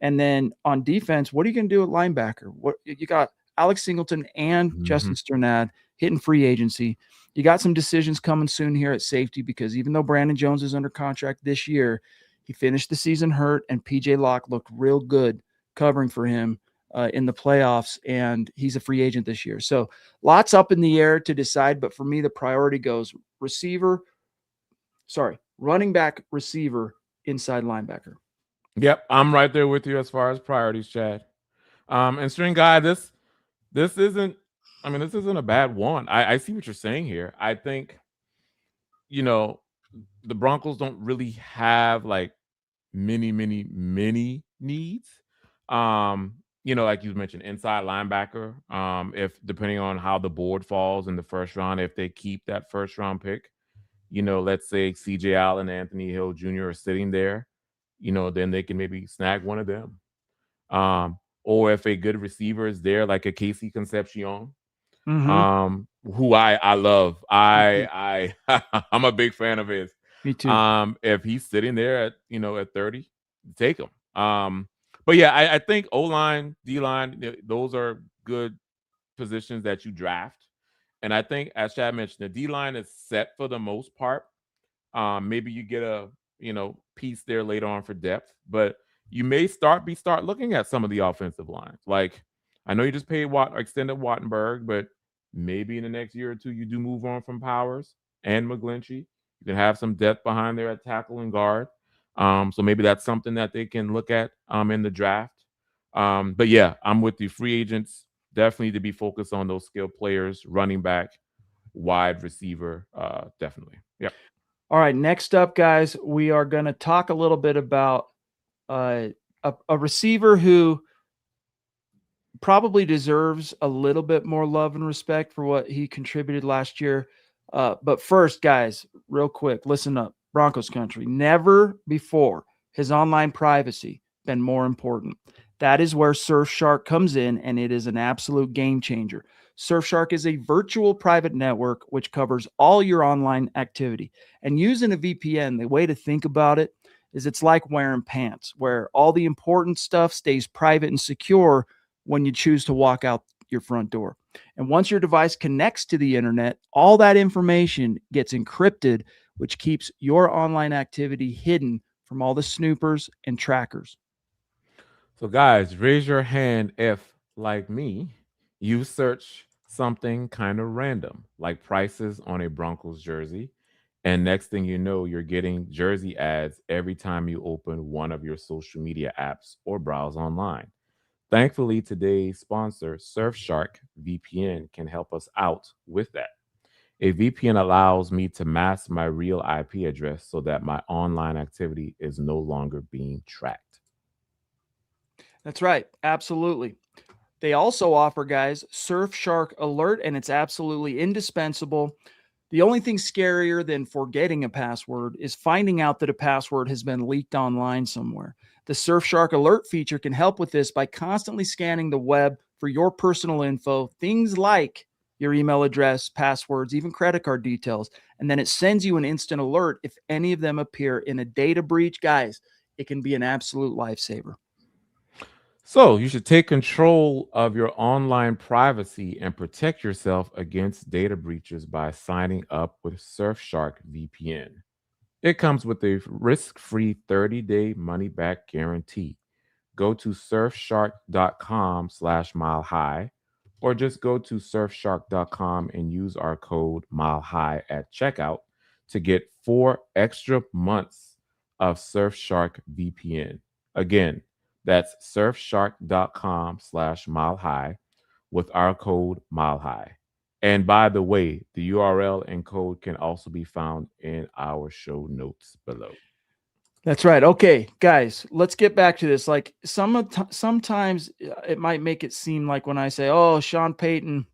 And then on defense, what are you going to do at linebacker? What you got Alex Singleton and Justin Sternad hitting free agency. You got some decisions coming soon here at safety, because even though Brandon Jones is under contract this year, he finished the season hurt, and PJ Locke looked real good covering for him in the playoffs, and he's a free agent this year. So lots up in the air to decide, but for me, the priority goes running back, receiver, inside linebacker. Yep, I'm right there with you as far as priorities, Chad. And String Guy, this isn't a bad one. I see what you're saying here. I think, the Broncos don't really have like many needs. Like you mentioned, inside linebacker. If depending on how the board falls in the first round, if they keep that first round pick, let's say CJ Allen, Anthony Hill Jr. are sitting there, then they can maybe snag one of them. Or if a good receiver is there, like a Casey Concepcion, who I love. I'm a big fan of his. Me too. If he's sitting there at 30, take him. But yeah, I think O-line, D-line, those are good positions that you draft. And I think, as Chad mentioned, the D-line is set for the most part. Maybe you get a piece there later on for depth, but you may start looking at some of the offensive lines. Like, I know you just paid extended Wattenberg, but maybe in the next year or two you do move on from Powers and McGlinchey. You can have some depth behind there at tackle and guard. So maybe that's something that they can look at in the draft. But yeah, I'm with you. Free agents definitely to be focused on those skilled players, running back, wide receiver, definitely. Yep. All right, next up, guys, we are going to talk a little bit about a receiver who probably deserves a little bit more love and respect for what he contributed last year. But first, guys, real quick, listen up. Broncos country, never before has online privacy been more important. That is where Surfshark comes in, and it is an absolute game changer. Surfshark is a virtual private network which covers all your online activity. And using a VPN, the way to think about it is it's like wearing pants, where all the important stuff stays private and secure when you choose to walk out your front door. And once your device connects to the internet, all that information gets encrypted, which keeps your online activity hidden from all the snoopers and trackers. So guys, raise your hand if, like me, you search something kind of random, like prices on a Broncos jersey, and next thing you know, you're getting jersey ads every time you open one of your social media apps or browse online. Thankfully, today's sponsor, Surfshark VPN, can help us out with that. A VPN allows me to mask my real IP address so that my online activity is no longer being tracked. That's right. Absolutely. They also offer, guys, Surfshark Alert, and it's absolutely indispensable. The only thing scarier than forgetting a password is finding out that a password has been leaked online somewhere. The Surfshark Alert feature can help with this by constantly scanning the web for your personal info, things like your email address, passwords, even credit card details. And then it sends you an instant alert if any of them appear in a data breach. Guys, it can be an absolute lifesaver. So you should take control of your online privacy and protect yourself against data breaches by signing up with Surfshark VPN. It comes with a risk-free 30-day money-back guarantee. Go to surfshark.com/milehigh, or just go to surfshark.com and use our code milehigh at checkout to get 4 extra months of Surfshark VPN. Again, that's surfshark.com/milehigh with our code milehigh. And by the way, the URL and code can also be found in our show notes below. That's right. Okay, guys, let's get back to this. Like sometimes it might make it seem like when I say, "Oh, Sean Payton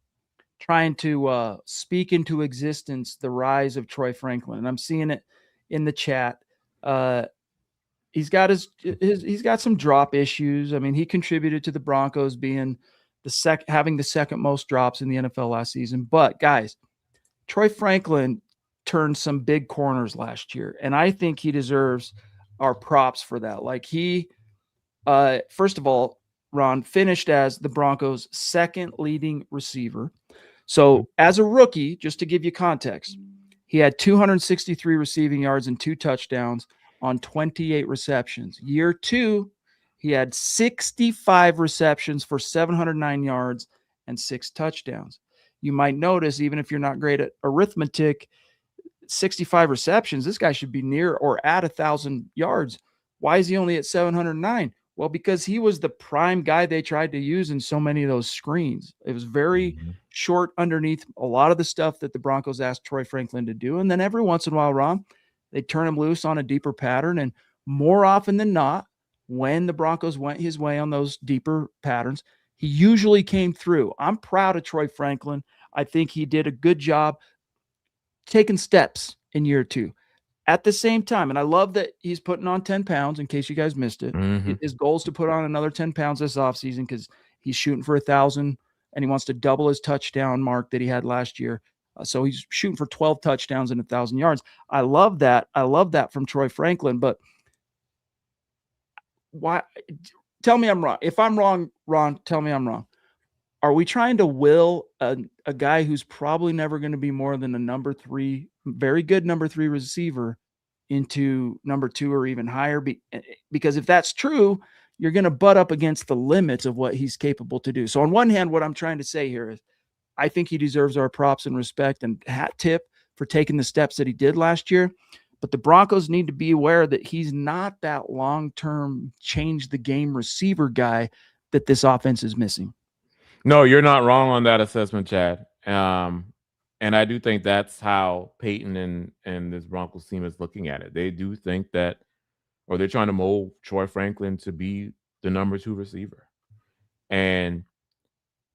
trying to speak into existence the rise of Troy Franklin," and I'm seeing it in the chat. He's got he's got some drop issues. I mean, he contributed to the Broncos being having the second most drops in the NFL last season. But guys, Troy Franklin turned some big corners last year, and I think he deserves our props for that. Like first of all, Ron finished as the Broncos' second leading receiver. So as a rookie, just to give you context, he had 263 receiving yards and 2 touchdowns on 28 receptions. Year 2, he had 65 receptions for 709 yards and 6 touchdowns. You might notice, even if you're not great at arithmetic, 65 receptions, this guy should be near or at 1,000 yards. Why is he only at 709? Well, because he was the prime guy they tried to use in so many of those screens. It was very short underneath a lot of the stuff that the Broncos asked Troy Franklin to do. And then every once in a while, Ron, they turn him loose on a deeper pattern. And more often than not, when the Broncos went his way on those deeper patterns, he usually came through. I'm proud of Troy Franklin. I think he did a good job taking steps in year 2. At the same time, and I love that he's putting on 10 pounds, in case you guys missed it. His goal is to put on another 10 pounds this offseason because he's shooting for 1,000, and he wants to double his touchdown mark that he had last year. So he's shooting for 12 touchdowns and 1,000 yards. I love that. I love that from Troy Franklin. But why? Tell me I'm wrong. If I'm wrong, Ron, tell me I'm wrong. Are we trying to will a guy who's probably never going to be more than a number 3, very good number 3 receiver into number 2 or even higher? Because if that's true, you're going to butt up against the limits of what he's capable to do. So on one hand, what I'm trying to say here is I think he deserves our props and respect and hat tip for taking the steps that he did last year. But the Broncos need to be aware that he's not that long-term change the game receiver guy that this offense is missing. No, you're not wrong on that assessment, Chad. And I do think that's how Peyton and this Broncos team is looking at it. They do think that, or they're trying to mold Troy Franklin to be the number 2 receiver. And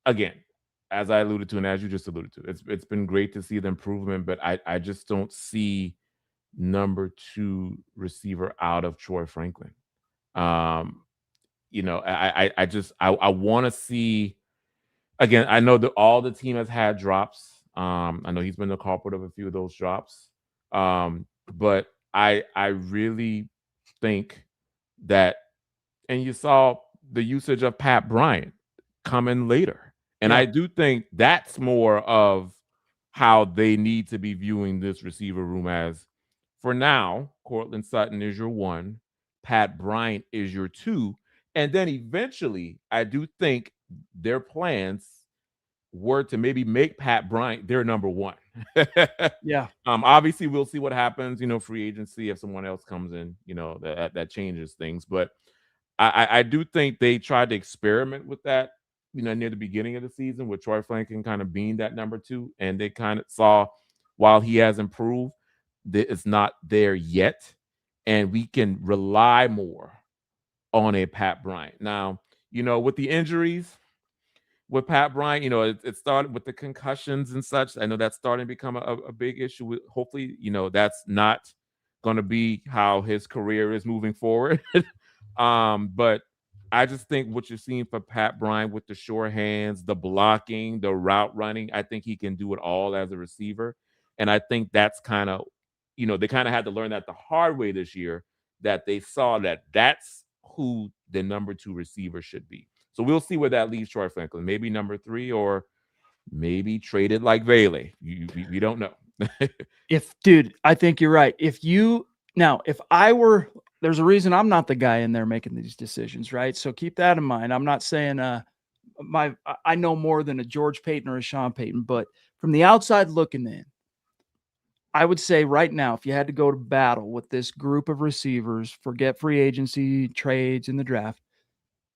again, as I alluded to, and as you just alluded to, it's been great to see the improvement, but I just don't see number 2 receiver out of Troy Franklin. I want to see. Again, I know that all the team has had drops. I know he's been the culprit of a few of those drops. But I really think that, and you saw the usage of Pat Bryant coming later. And I do think that's more of how they need to be viewing this receiver room as, for now, Courtland Sutton is your 1, Pat Bryant is your 2. And then eventually, I do think their plans were to maybe make Pat Bryant their number 1. Yeah. Obviously, we'll see what happens, free agency, if someone else comes in, that changes things. But I do think they tried to experiment with that, near the beginning of the season with Troy Franklin kind of being that number 2. And they kind of saw, while he has improved, that it's not there yet. And we can rely more on a Pat Bryant. Now, with the injuries with Pat Bryant, it started with the concussions and such. I know that's starting to become a big issue. Hopefully, that's not going to be how his career is moving forward. But I just think what you're seeing for Pat Bryant with the sure hands, the blocking, the route running, I think he can do it all as a receiver. And I think that's kind of, they kind of had to learn that the hard way this year, that they saw that that's who the number 2 receiver should be. So we'll see where that leaves Troy Franklin. Maybe number 3, or maybe traded like Vele. We don't know. Dude, I think you're right. If I were, there's a reason I'm not the guy in there making these decisions, right? So keep that in mind. I'm not saying I know more than a George Payton or a Sean Payton, but from the outside looking in, I would say right now, if you had to go to battle with this group of receivers, forget free agency, trades, and the draft,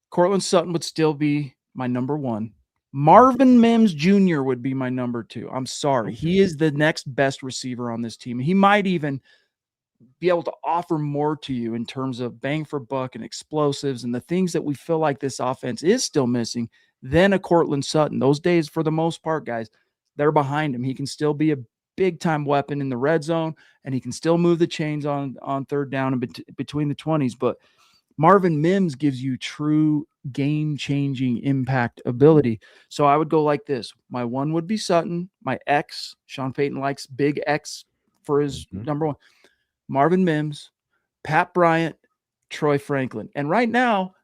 Courtland Sutton would still be my number 1. Marvin Mims Jr. would be my number 2. I'm sorry. Okay. He is the next best receiver on this team. He might even be able to offer more to you in terms of bang for buck and explosives and the things that we feel like this offense is still missing than a Cortland Sutton. Those days, for the most part, guys, they're behind him. He can still be a big time weapon in the red zone, and he can still move the chains on third down and between the 20s. But Marvin Mims gives you true game-changing impact ability. So I would go like this. My 1 would be Sutton. My X, Sean Payton likes big X for his number 1. Marvin Mims, Pat Bryant, Troy Franklin. And right now,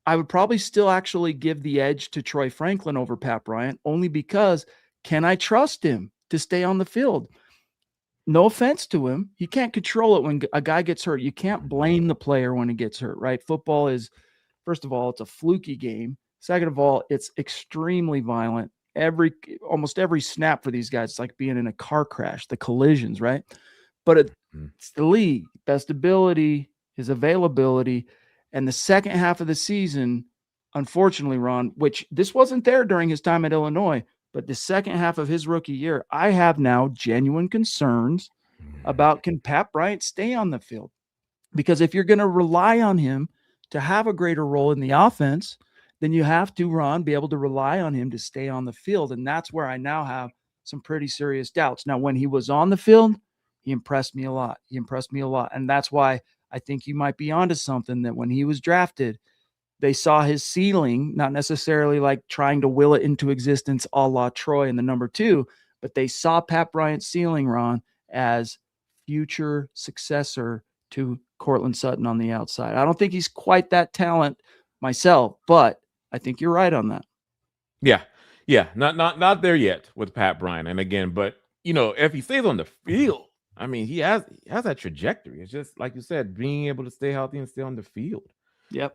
I would probably still actually give the edge to Troy Franklin over Pat Bryant, only because can I trust him to stay on the field? No offense to him. He can't control it when a guy gets hurt. You can't blame the player when he gets hurt, right? Football is, first of all, it's a fluky game. Second of all, it's extremely violent. Almost every snap for these guys, it's like being in a car crash, the collisions, right? But it's the league, best ability, his availability, and the second half of the season, unfortunately, Ron, which this wasn't there during his time at Illinois, but the second half of his rookie year, I have now genuine concerns about can Pat Bryant stay on the field? Because if you're going to rely on him to have a greater role in the offense, then you have to, Ron, be able to rely on him to stay on the field. And that's where I now have some pretty serious doubts. Now, when he was on the field, he impressed me a lot. And that's why I think you might be onto something, that when he was drafted, they saw his ceiling, not necessarily like trying to will it into existence a la Troy in the number 2, but they saw Pat Bryant's ceiling, Ron, as future successor to Cortland Sutton on the outside. I don't think he's quite that talent myself, but I think you're right on that. Yeah. Not there yet with Pat Bryant. And again, but if he stays on the field, I mean, he has that trajectory. It's just like you said, being able to stay healthy and stay on the field. Yep.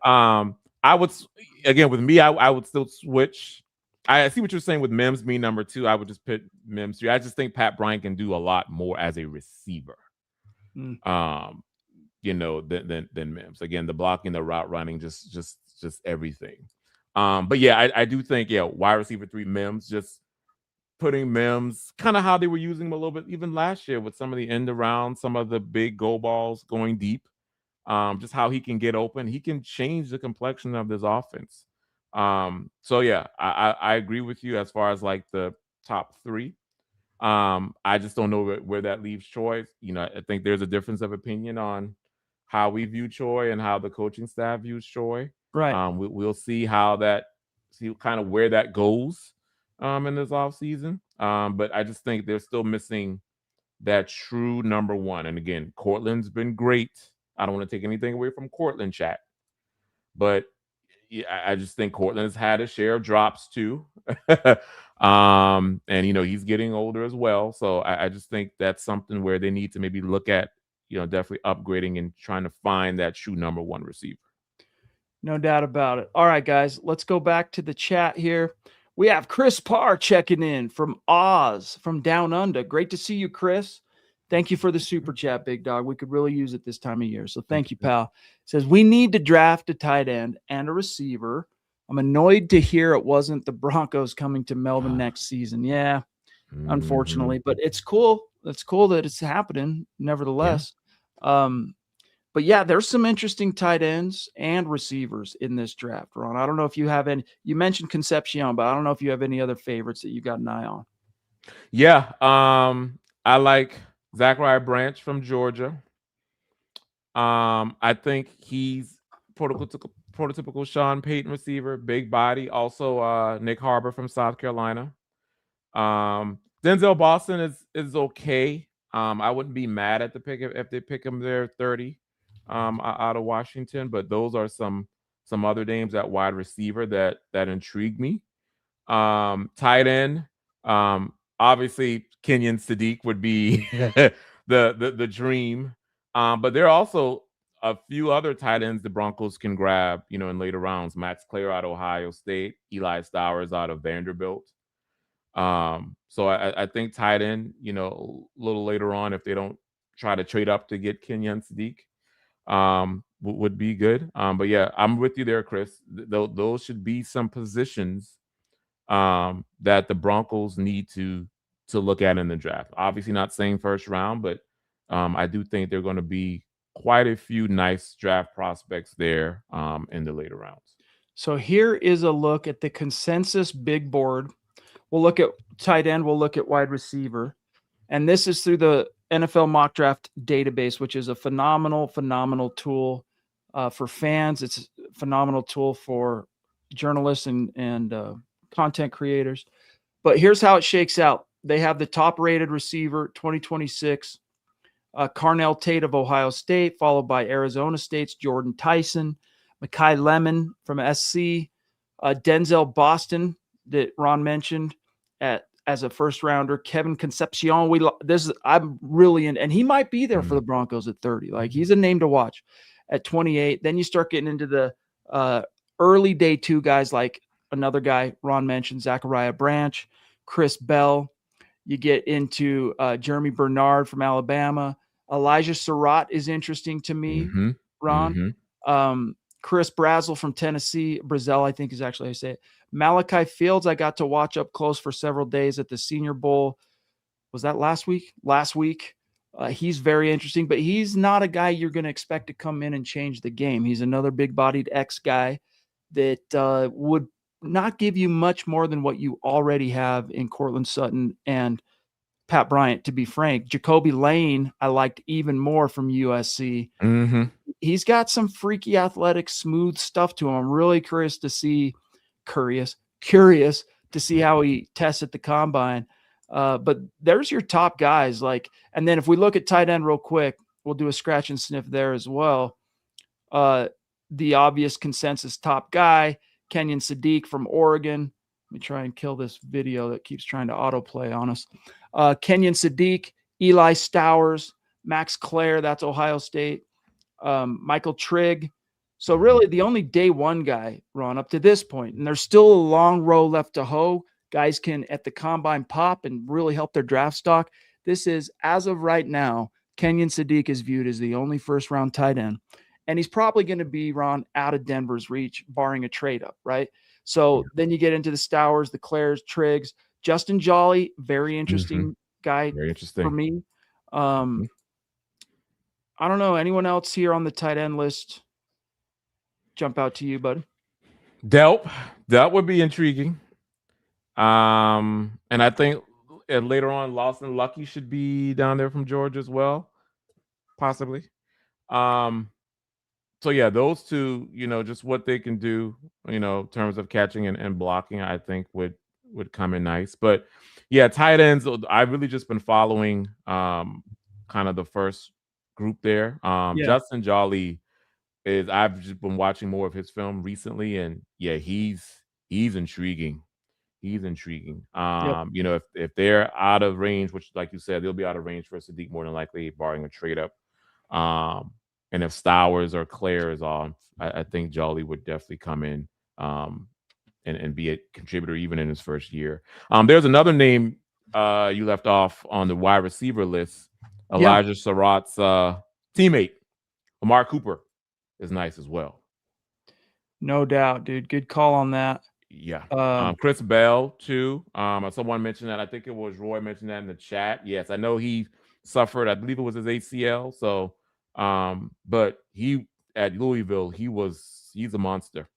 I would, again, with me, I would still switch. I see what you're saying with Mims being number 2. I would just put Mims 3. I just think Pat Bryant can do a lot more as a receiver. Than Mims. Again, the blocking, the route running, just everything. But yeah, I do think, wide receiver 3 Mims, just putting Mims kind of how they were using him a little bit even last year with some of the end around, some of the big go balls going deep. Just how he can get open. He can change the complexion of this offense. So yeah, I agree with you as far as like the top 3. I just don't know where that leaves Troy. I think there's a difference of opinion on how we view Troy and how the coaching staff views Troy. Right. We'll see see kind of where that goes in this offseason. But I just think they're still missing that true number 1. And again, Cortland's been great. I don't want to take anything away from Cortland, chat. But I just think Cortland has had a share of drops too. And he's getting older as well. So I just think that's something where they need to maybe look at, definitely upgrading and trying to find that true number 1 receiver. No doubt about it. All right, guys, let's go back to the chat here. We have Chris Parr checking in from Oz, from Down Under. Great to see you, Chris. Thank you for the super chat, big dog. We could really use it this time of year. So thank you, pal. It says, we need to draft a tight end and a receiver. I'm annoyed to hear it wasn't the Broncos coming to Melbourne next season. Yeah, unfortunately, but it's cool. It's cool that it's happening nevertheless. Yeah. But yeah, there's some interesting tight ends and receivers in this draft, Ron. I don't know if you have any. You mentioned Concepcion, but I don't know if you have any other favorites that you got an eye on. Yeah, I like Zachariah Branch from Georgia. I think he's prototypical Sean Payton receiver, big body. Also, Nick Harbor from South Carolina. Denzel Boston is okay. I wouldn't be mad at the pick if they pick him there 30 out of Washington, but those are some other names at wide receiver that intrigue me. Tight end, obviously Kenyon Sadiq would be the dream. But there are also a few other tight ends the Broncos can grab, in later rounds. Max Clare out of Ohio State, Eli Stowers out of Vanderbilt. So I think tight end, a little later on, if they don't try to trade up to get Kenyon Sadiq, would be good. But yeah, I'm with you there, Chris. Those should be some positions that the Broncos need to look at in the draft. Obviously, not saying first round, but I do think they're going to be quite a few nice draft prospects there in the later rounds. So here is a look at the consensus big board. We'll look at tight end. We'll look at wide receiver. And this is through the NFL mock draft database, which is a phenomenal tool for fans. It's a phenomenal tool for journalists and content creators. But here's how it shakes out. They have the top rated receiver 2026, Carnell Tate of Ohio State, followed by Arizona State's Jordan Tyson, Mekhi Lemon from SC, Denzel Boston that Ron mentioned as a first rounder, Kevin Concepcion. I'm really in, and he might be there for the Broncos at 30. Like, he's a name to watch at 28. Then you start getting into the early day two guys, like another guy Ron mentioned, Zachariah Branch, Chris Bell. You get into Jeremy Bernard from Alabama. Elijah Surratt is interesting to me, Ron. Chris Brazel from Tennessee. Brazel, I think is actually how you say it. Malachi Fields, I got to watch up close for several days at the Senior Bowl. Was that last week? Last week. He's very interesting, but he's not a guy you're going to expect to come in and change the game. He's another big-bodied X guy that would not give you much more than what you already have in Cortland Sutton and Pat Bryant, to be frank. Jacoby Lane, I liked even more from USC. He's got some freaky athletic, smooth stuff to him. I'm really curious to see how he tests at the combine. But there's your top guys. And then if we look at tight end real quick, we'll do a scratch and sniff there as well. The obvious consensus top guy, Kenyon Sadiq from Oregon. Let me try and kill this video that keeps trying to autoplay on us. Kenyon Sadiq, Eli Stowers, Max Clare, that's Ohio State, Michael Trigg. So really the only day one guy, Ron, up to this point, and there's still a long row left to hoe. Guys can at the combine pop and really help their draft stock. This is, as of right now, Kenyon Sadiq is viewed as the only first round tight end. And he's probably going to be, Ron, out of Denver's reach, barring a trade up, right? So then you get into the Stowers, the Clares, Triggs, Justin Jolly, very interesting guy for me. I don't know. Anyone else here on the tight end list jump out to you, bud? Delp, that would be intriguing. And I think later on, Lawson Lucky should be down there from Georgia as well, possibly. So yeah, those two, just what they can do, in terms of catching and blocking, I think would come in nice. But yeah, tight ends, I've really just been following kind of the first group there. Justin Jolly I've just been watching more of his film recently, and yeah, he's intriguing. He's intriguing. If they're out of range, which, like you said, they'll be out of range for Sadiq more than likely, barring a trade up. And if Stowers or Claire is on, I think Jolly would definitely come in and be a contributor even in his first year. There's another name you left off on the wide receiver list. Elijah Surratt's teammate, Amari Cooper, is nice as well. No doubt, dude. Good call on that. Yeah. Chris Bell, too. Someone mentioned that. I think it was Roy mentioned that in the chat. Yes, I know he suffered, I believe it was his ACL. So, but he at Louisville, he's a monster.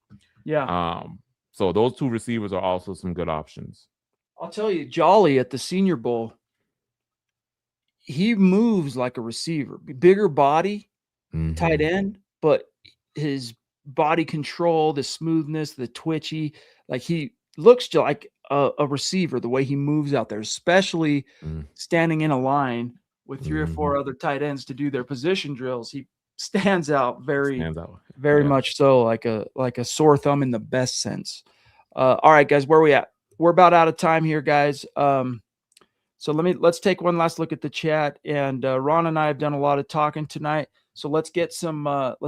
Yeah. So those two receivers are also some good options. I'll tell you, Jolly at the Senior Bowl, he moves like a receiver, bigger body, tight end, but his body control, the smoothness, the twitchy, like he looks just like a receiver, the way he moves out there, especially standing in a line with 3 or 4 other tight ends to do their position drills. He stands out very much so, like a sore thumb in the best sense. All right, guys, where are we at? We're about out of time here, guys. So let's take one last look at the chat. And Ron and I have done a lot of talking tonight. So let's get some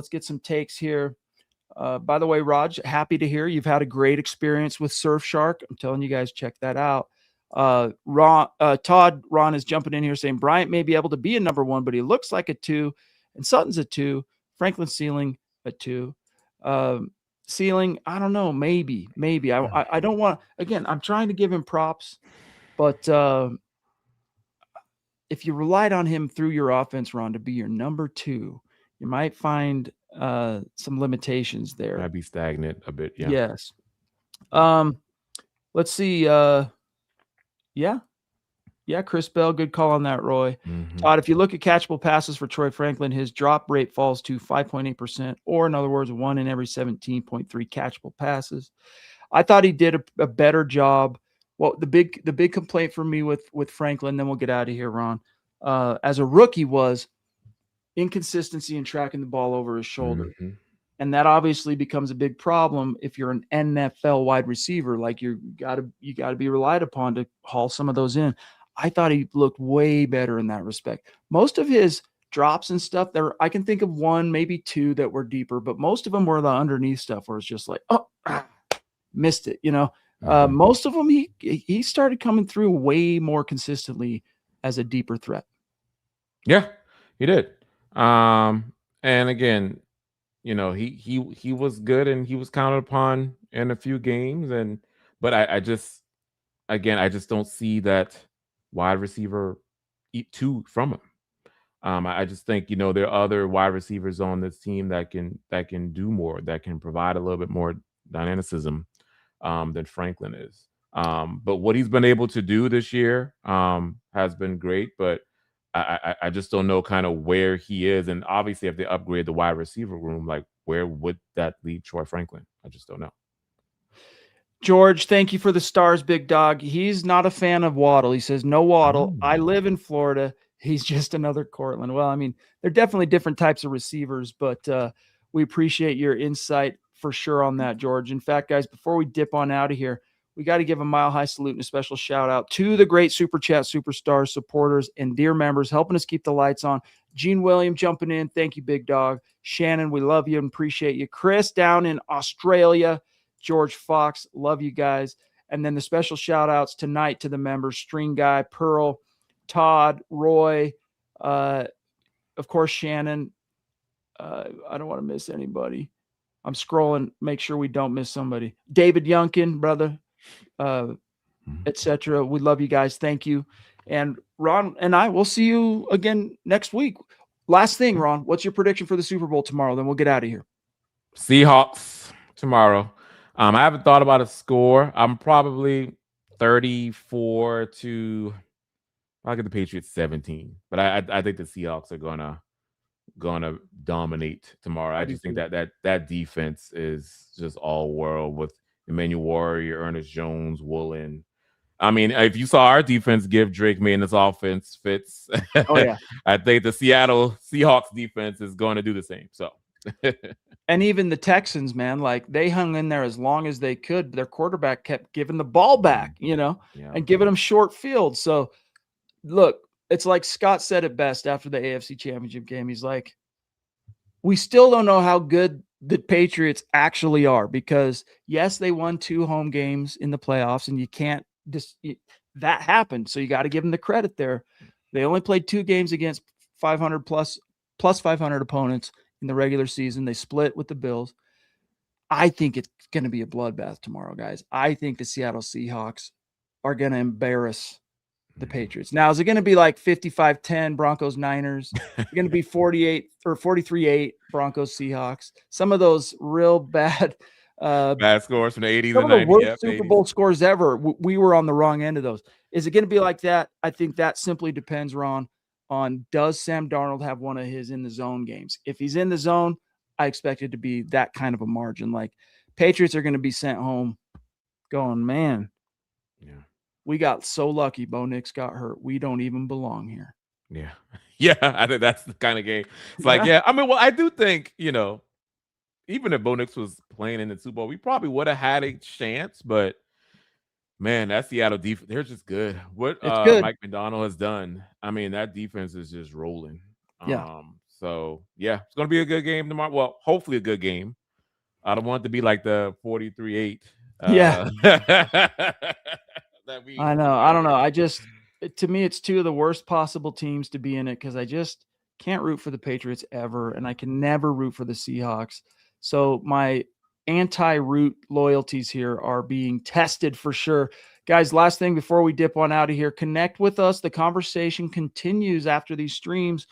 takes here. By the way, Raj, happy to hear you've had a great experience with Surfshark. I'm telling you guys, check that out. Ron is jumping in here saying Bryant may be able to be a number 1, but he looks like a 2, and Sutton's a 2. Franklin Sealing a 2. ceiling, I don't know. Maybe. I don't want. Again, I'm trying to give him props, but if you relied on him through your offense, Ron, to be your number 2, you might find some limitations there. Might be stagnant a bit. Yeah. Yes. Let's see. Yeah, Chris Bell, good call on that, Roy. Mhm. Todd, if you look at catchable passes for Troy Franklin, his drop rate falls to 5.8%, or in other words, 1 in every 17.3 catchable passes. I thought he did a better job. Well, the big complaint for me with Franklin, then we'll get out of here, Ron, as a rookie was inconsistency in tracking the ball over his shoulder. Mhm. And that obviously becomes a big problem if you're an NFL wide receiver. Like you got to be relied upon to haul some of those in. I thought he looked way better in that respect. Most of his drops and stuff I can think of 1, maybe 2 that were deeper, but most of them were the underneath stuff where it's just like, missed it. Most of them, he started coming through way more consistently as a deeper threat. Yeah, he did. And again, he was good and he was counted upon in a few games, but I just don't see that wide receiver 2 from him. I just think there are other wide receivers on this team that can do more, that can provide a little bit more dynamicism than Franklin is. But what he's been able to do this year has been great, but I just don't know kind of where he is. And obviously, if they upgrade the wide receiver room, like where would that leave Troy Franklin? I just don't know. George, thank you for the stars, big dog. He's not a fan of Waddle. He says, no Waddle. I live in Florida. He's just another Cortland. Well, I mean, they're definitely different types of receivers, but we appreciate your insight for sure on that, George. In fact, guys, before we dip on out of here, we got to give a mile-high salute and a special shout-out to the great Super Chat Superstars, supporters, and dear members helping us keep the lights on. Gene William jumping in. Thank you, big dog. Shannon, we love you and appreciate you. Chris down in Australia. George Fox, love you guys. And then the special shout-outs tonight to the members, String Guy, Pearl, Todd, Roy, of course, Shannon. I don't want to miss anybody. I'm scrolling, make sure we don't miss somebody. David Youngkin, brother, etc. We love you guys. Thank you. And Ron and I will see you again next week. Last thing, Ron, what's your prediction for the Super Bowl tomorrow? Then we'll get out of here. Seahawks tomorrow. I haven't thought about a score. I'm probably 34 to I'll get the Patriots 17. But I think the Seahawks are gonna dominate tomorrow. I just think that defense is just all world with Emmanuel Warrior, Ernest Jones, Woolen. I mean, if you saw our defense give Drake May in this offense fits, oh yeah, I think the Seattle Seahawks defense is going to do the same. So. And even the Texans, man, like they hung in there as long as they could. Their quarterback kept giving the ball back, and giving them short field. So, look, it's like Scott said it best after the AFC Championship game. He's like, we still don't know how good the Patriots actually are because, yes, they won 2 home games in the playoffs, and you can't that happened. So you got to give them the credit there. They only played 2 games against 500 plus 500 opponents in the regular season. They split with the Bills. I think it's going to be a bloodbath tomorrow, guys. I think the Seattle Seahawks are going to embarrass the Patriots. Now, is it going to be like 55-10 Broncos Niners? It's going to be 48 or 43-8 Broncos Seahawks. Some of those real bad Scores from the 80s some and of the 90s. worst Super Bowl scores ever. We were on the wrong end of those. Is it going to be like that? I think that simply depends, Ron, on does Sam Darnold have one of his in the zone games? If he's in the zone, I expect it to be that kind of a margin. Like Patriots are going to be sent home going, man, we got so lucky Bo Nix got hurt. We don't even belong here. Yeah. Yeah, I think that's the kind of game. It's like, I mean, well, I do think, even if Bo Nix was playing in the Super Bowl, we probably would have had a chance, but man, that Seattle defense, they're just good. What Mike McDonald has done, I mean, that defense is just rolling. So, it's going to be a good game tomorrow. Well, hopefully a good game. I don't want it to be like the 43-8. I know. I don't know. To me, it's 2 of the worst possible teams to be in it because I just can't root for the Patriots ever, and I can never root for the Seahawks. So my anti-root loyalties here are being tested for sure. Guys, last thing before we dip on out of here, connect with us. The conversation continues after these streams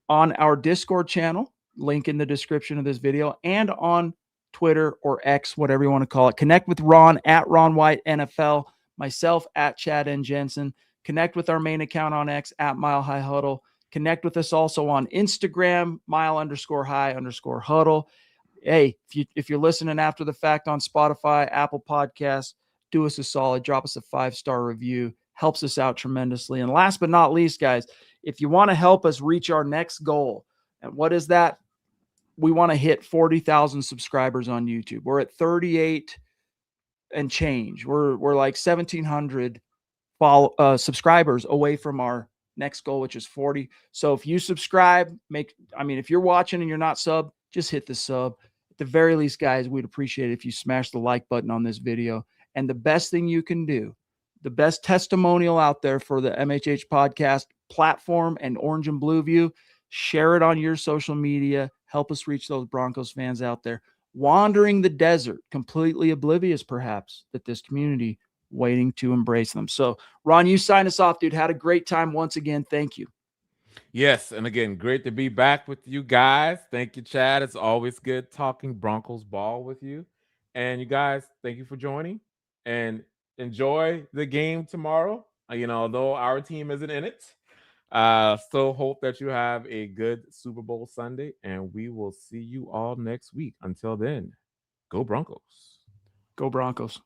on our Discord channel, link in the description of this video, and on Twitter or X, whatever you want to call it. Connect with Ron at Ron White NFL, myself at Chad and Jensen. Connect with our main account on X at Mile High Huddle. Connect with us also on Instagram, mile_high_huddle. Hey, if you're listening after the fact on Spotify, Apple Podcasts, do us a solid, drop us a 5-star review. Helps us out tremendously. And last but not least, guys, if you want to help us reach our next goal, and what is that? We want to hit 40,000 subscribers on YouTube. We're at 38 and change. We're like 1,700 subscribers away from our next goal, which is 40. So if you subscribe, if you're watching and you're not sub, just hit the sub. At the very least, guys, we'd appreciate it if you smash the like button on this video. And the best thing you can do, the best testimonial out there for the MHH podcast platform and Orange and Blue View, share it on your social media. Help us reach those Broncos fans out there wandering the desert, completely oblivious perhaps that this community waiting to embrace them. So Ron, you sign us off, dude. Had a great time once again. Thank you. Yes, and again, great to be back with you guys. Thank you, Chad. It's always good talking Broncos ball with you. And you guys, thank you for joining and enjoy the game tomorrow. Though our team isn't in it, still hope that you have a good Super Bowl Sunday, and we will see you all next week. Until then, go Broncos. Go Broncos.